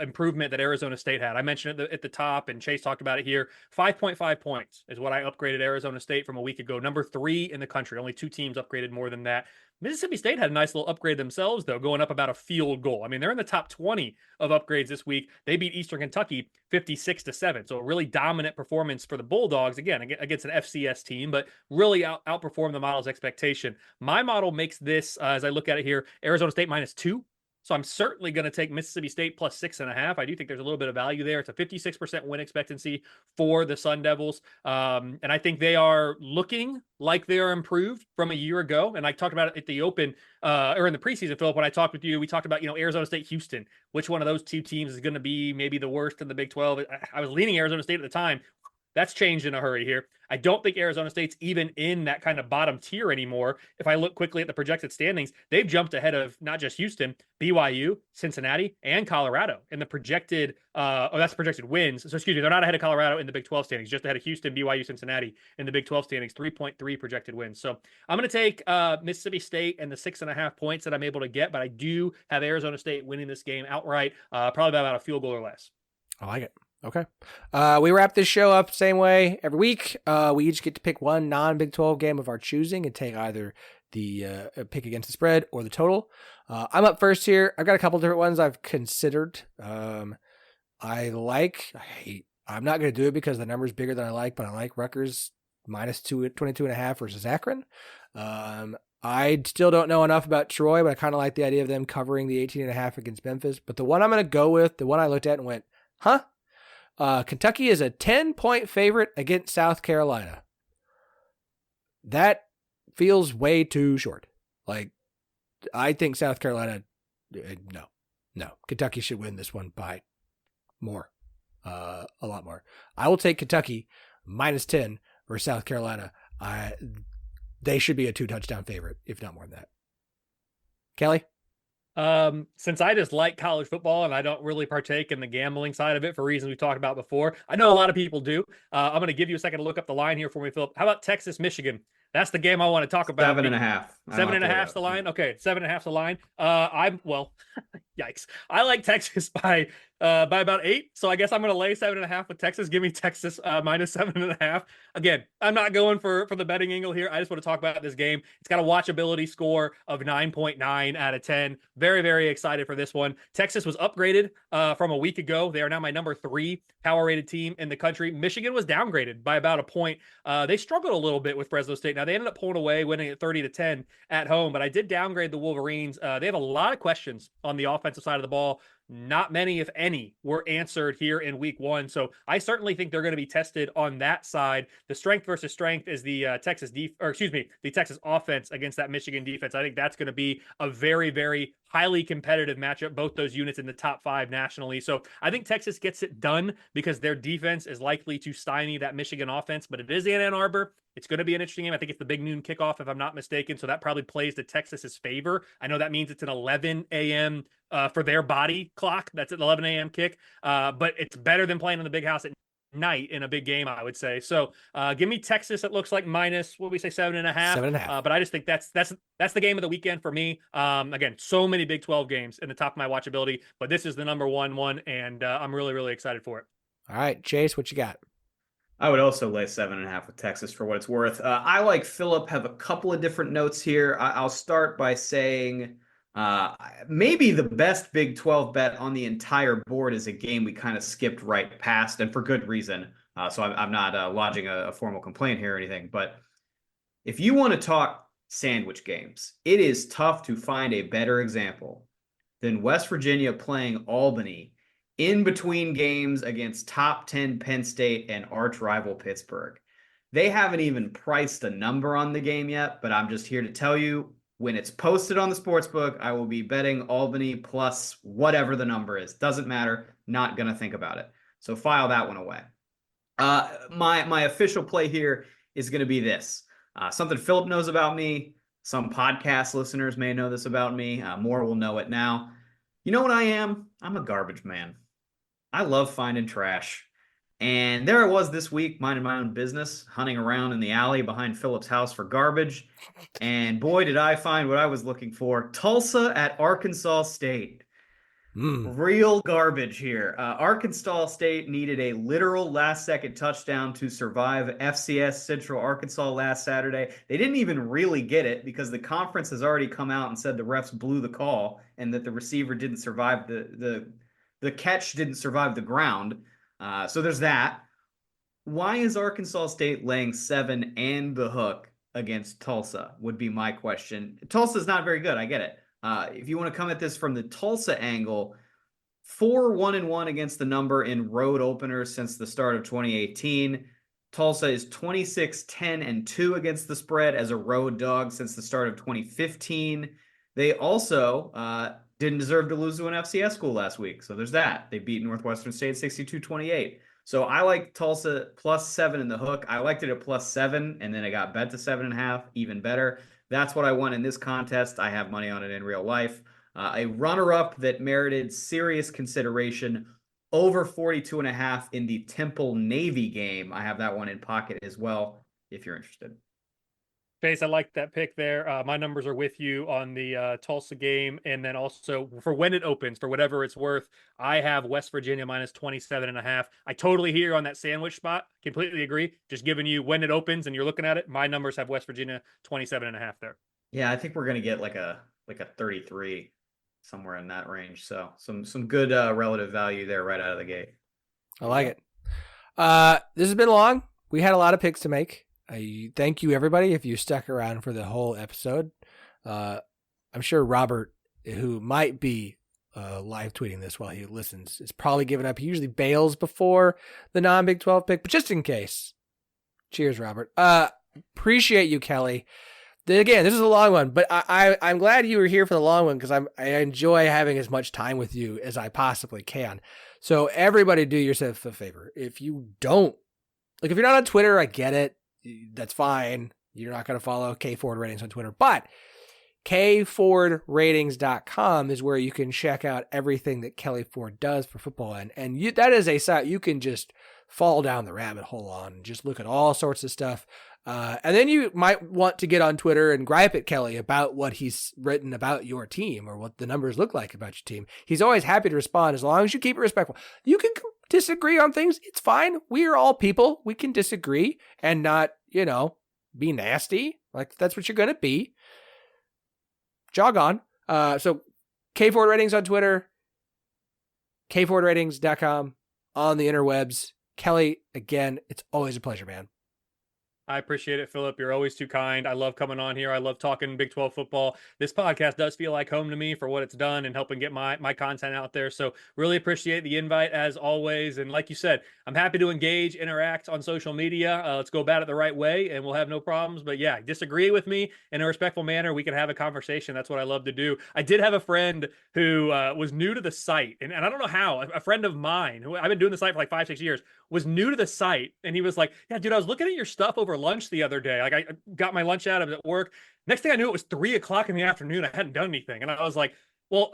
F: improvement that Arizona State had. I mentioned it at the top, and Chase talked about it here. 5.5 points is what I upgraded Arizona State from a week ago. Number 3 in the country. Only 2 teams upgraded more than that. Mississippi State had a nice little upgrade themselves, though, going up about a field goal. I mean, they're in the top 20 of upgrades this week. They beat Eastern Kentucky 56-7. So a really dominant performance for the Bulldogs, again, against an FCS team, but really outperformed the model's expectation. My model makes this, as I look at it here, Arizona State minus 2. So I'm certainly going to take Mississippi State plus 6.5. I do think there's a little bit of value there. It's a 56% win expectancy for the Sun Devils. And I think they are looking like they are improved from a year ago. And I talked about it at the open or in the preseason, Philip, when I talked with you, we talked about, Arizona State, Houston, which one of those 2 teams is going to be maybe the worst in the Big 12. I was leaning Arizona State at the time. That's changed in a hurry here. I don't think Arizona State's even in that kind of bottom tier anymore. If I look quickly at the projected standings, they've jumped ahead of not just Houston, BYU, Cincinnati, and Colorado in the projected, that's projected wins. So excuse me, they're not ahead of Colorado in the Big 12 standings, just ahead of Houston, BYU, Cincinnati in the Big 12 standings, 3.3 projected wins. So I'm going to take Mississippi State and the 6.5 points that I'm able to get, but I do have Arizona State winning this game outright, probably by about a field goal or less.
A: I like it. Okay. We wrap this show up same way every week. We each get to pick one non-Big 12 game of our choosing and take either the pick against the spread or the total. I'm up first here. I've got a couple different ones I've considered. I'm not going to do it because the number's bigger than I like, but I like Rutgers minus 22.5 versus Akron. I still don't know enough about Troy, but I kind of like the idea of them covering the 18.5 against Memphis. But the one I'm going to go with, the one I looked at and went, Kentucky is a 10-point favorite against South Carolina. That feels way too short. Like, I think South Carolina, no. Kentucky should win this one by more, a lot more. I will take Kentucky minus 10 versus South Carolina. They should be a 2-touchdown favorite, if not more than that. Kelley?
F: Since I just like college football and I don't really partake in the gambling side of it for reasons we talked about before, I know a lot of people do. I'm going to give you a second to look up the line here for me, Philip. How about Texas, Michigan? That's the game I want to talk about.
E: 7.5.
F: 7.5's the line. Okay, 7.5's the line. Yikes. I like Texas by about 8. So I guess I'm going to lay 7.5 with Texas. Give me Texas minus 7.5. Again, I'm not going for the betting angle here. I just want to talk about this game. It's got a watchability score of 9.9 out of 10. Very, very excited for this one. Texas was upgraded from a week ago. They are now my number 3 power rated team in the country. Michigan was downgraded by about a point. They struggled a little bit with Fresno State. Now they ended up pulling away, winning at 30-10 at home, but I did downgrade the Wolverines. They have a lot of questions on the offensive side of the ball. Not many, if any, were answered here in week 1. So I certainly think they're going to be tested on that side. The strength versus strength is the the Texas offense against that Michigan defense. I think that's going to be a very, very highly competitive matchup, both those units in the top 5 nationally. So I think Texas gets it done because their defense is likely to stymie that Michigan offense, but it is in Ann Arbor. It's going to be an interesting game. I think it's the big noon kickoff, if I'm not mistaken. So that probably plays to Texas's favor. I know that means it's an 11 a.m. For their body clock. That's an 11 a.m. kick. But it's better than playing in the big house at night in a big game, I would say. So give me Texas. It looks like minus, what do we say, 7.5?
A: 7.5.
F: But I just think that's the game of the weekend for me. Again, so many Big 12 games in the top of my watchability, but this is the number one, and I'm really, really excited for it.
A: All right, Chase, what you got?
E: I would also lay 7.5 with Texas for what it's worth. I, like Philip, have a couple of different notes here. I'll start by saying maybe the best Big 12 bet on the entire board is a game we kind of skipped right past, and for good reason. So I'm not lodging a formal complaint here or anything. But if you want to talk sandwich games, it is tough to find a better example than West Virginia playing Albany in between games against top 10 Penn State and arch rival Pittsburgh. They haven't even priced a number on the game yet, but I'm just here to tell you, when it's posted on the sportsbook, I will be betting Albany plus whatever the number is. Doesn't matter. Not going to think about it. So file that one away. My official play here is going to be this. Something Philip knows about me. Some podcast listeners may know this about me. More will know it now. You know what I am? I'm a garbage man. I love finding trash. And there I was this week, minding my own business, hunting around in the alley behind Philip's house for garbage. And boy, did I find what I was looking for. Tulsa at Arkansas State. Real garbage here. Arkansas State needed a literal last-second touchdown to survive FCS Central Arkansas last Saturday. They didn't even really get it because the conference has already come out and said the refs blew the call and that the receiver didn't survive the catch didn't survive the ground. So there's that. Why is Arkansas State laying 7 and the hook against Tulsa would be my question. Tulsa's not very good. I get it. If you want to come at this from the Tulsa angle, 4-1-1 against the number in road openers since the start of 2018. Tulsa is 26-10-2 against the spread as a road dog since the start of 2015. They also didn't deserve to lose to an FCS school last week. So there's that. They beat Northwestern State 62-28. So I like Tulsa plus 7 in the hook. I liked it at plus 7, and then it got bet to 7.5, even better. That's what I won in this contest. I have money on it in real life. A runner-up that merited serious consideration, over 42.5 in the Temple Navy game. I have that one in pocket as well, if you're interested.
F: Chase, I like that pick there. My numbers are with you on the Tulsa game. And then also for when it opens, for whatever it's worth, I have West Virginia minus 27.5. I totally hear you on that sandwich spot. Completely agree. Just giving you when it opens and you're looking at it, my numbers have West Virginia 27.5 there.
E: Yeah, I think we're going to get like a 33, somewhere in that range. So some good relative value there right out of the gate.
A: I like it. This has been long. We had a lot of picks to make. I thank you, everybody, if you stuck around for the whole episode. I'm sure Robert, who might be live tweeting this while he listens, is probably giving up. He usually bails before the non-Big 12 pick, but just in case. Cheers, Robert. Appreciate you, Kelley. Again, this is a long one, but I'm glad you were here for the long one because I enjoy having as much time with you as I possibly can. So everybody do yourself a favor. If you're not on Twitter, I get it. That's fine. You're not going to follow K Ford Ratings on Twitter, but kfordratings.com is where you can check out everything that Kelley Ford does for football. And that is a site you can just fall down the rabbit hole on and just look at all sorts of stuff. And then you might want to get on Twitter and gripe at Kelley about what he's written about your team or what the numbers look like about your team. He's always happy to respond as long as you keep it respectful. You can disagree on things. It's fine. We are all people. We can disagree and not, be nasty. Like that's what you're going to be. Jog on. So K Ford Ratings on Twitter, kfordratings.com on the interwebs. Kelley, again, it's always a pleasure, man.
F: I appreciate it, Philip. You're always too kind. I love coming on here. I love talking Big 12 football. This podcast does feel like home to me for what it's done and helping get my content out there. So really appreciate the invite as always. And like you said, I'm happy to engage, interact on social media. Let's go about it the right way and we'll have no problems. But yeah, disagree with me in a respectful manner. We can have a conversation. That's what I love to do. I did have a friend who was new to the site. And I don't know how. A friend of mine who I've been doing the site for like 5-6 years was new to the site. And he was like, yeah, dude, I was looking at your stuff over lunch the other day. Like I got my lunch out of it at work. Next thing I knew, it was 3:00 in the afternoon. I hadn't done anything. And I was like, well,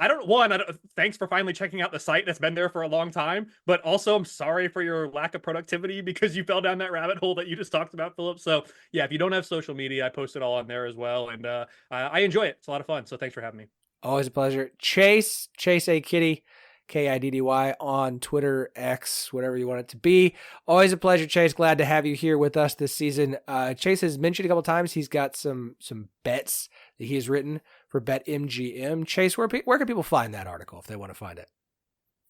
F: thanks for finally checking out the site that's been there for a long time. But also I'm sorry for your lack of productivity because you fell down that rabbit hole that you just talked about, Philip. So yeah, if you don't have social media, I post it all on there as well. And I enjoy it. It's a lot of fun. So thanks for having me.
A: Always a pleasure. Chase A Kitty. Kiddy on Twitter, X, whatever you want it to be. Always a pleasure, Chase. Glad to have you here with us this season. Chase has mentioned a couple times he's got some bets that he has written for BetMGM. Chase, where can people find that article if they want to find it?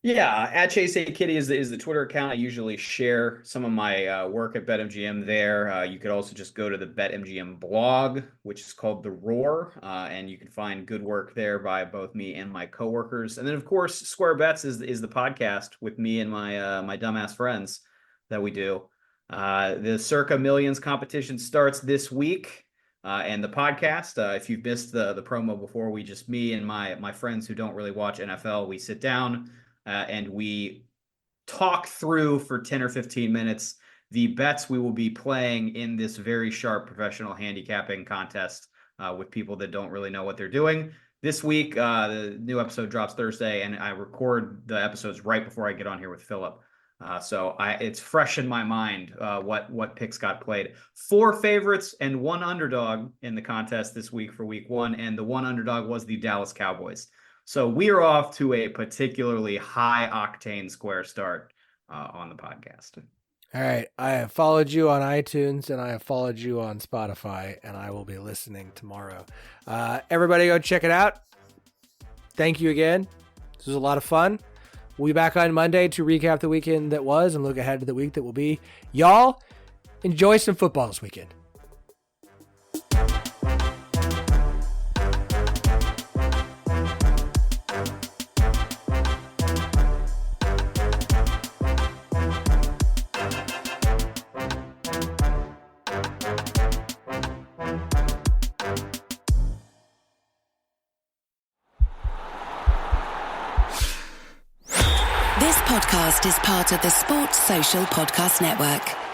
E: Yeah, at Chase A Kitty is the Twitter account. I usually share some of my work at BetMGM there. You could also just go to the BetMGM blog, which is called The Roar, and you can find good work there by both me and my coworkers. And then, of course, Square Bets is the podcast with me and my dumbass friends that we do. The Circa Millions competition starts this week, and the podcast. If you've missed the promo before, me and my friends who don't really watch NFL, we sit down. And we talk through for 10 or 15 minutes the bets we will be playing in this very sharp professional handicapping contest with people that don't really know what they're doing. This week, the new episode drops Thursday, and I record the episodes right before I get on here with Philip. So it's fresh in my mind what picks got played. 4 favorites and 1 underdog in the contest this week for week 1, and the 1 underdog was the Dallas Cowboys. So we are off to a particularly high-octane Square start on the podcast.
A: All right. I have followed you on iTunes, and I have followed you on Spotify, and I will be listening tomorrow. Everybody go check it out. Thank you again. This was a lot of fun. We'll be back on Monday to recap the weekend that was and look ahead to the week that will be. Y'all, enjoy some football this weekend.
I: This podcast is part of the Sports Social Podcast Network.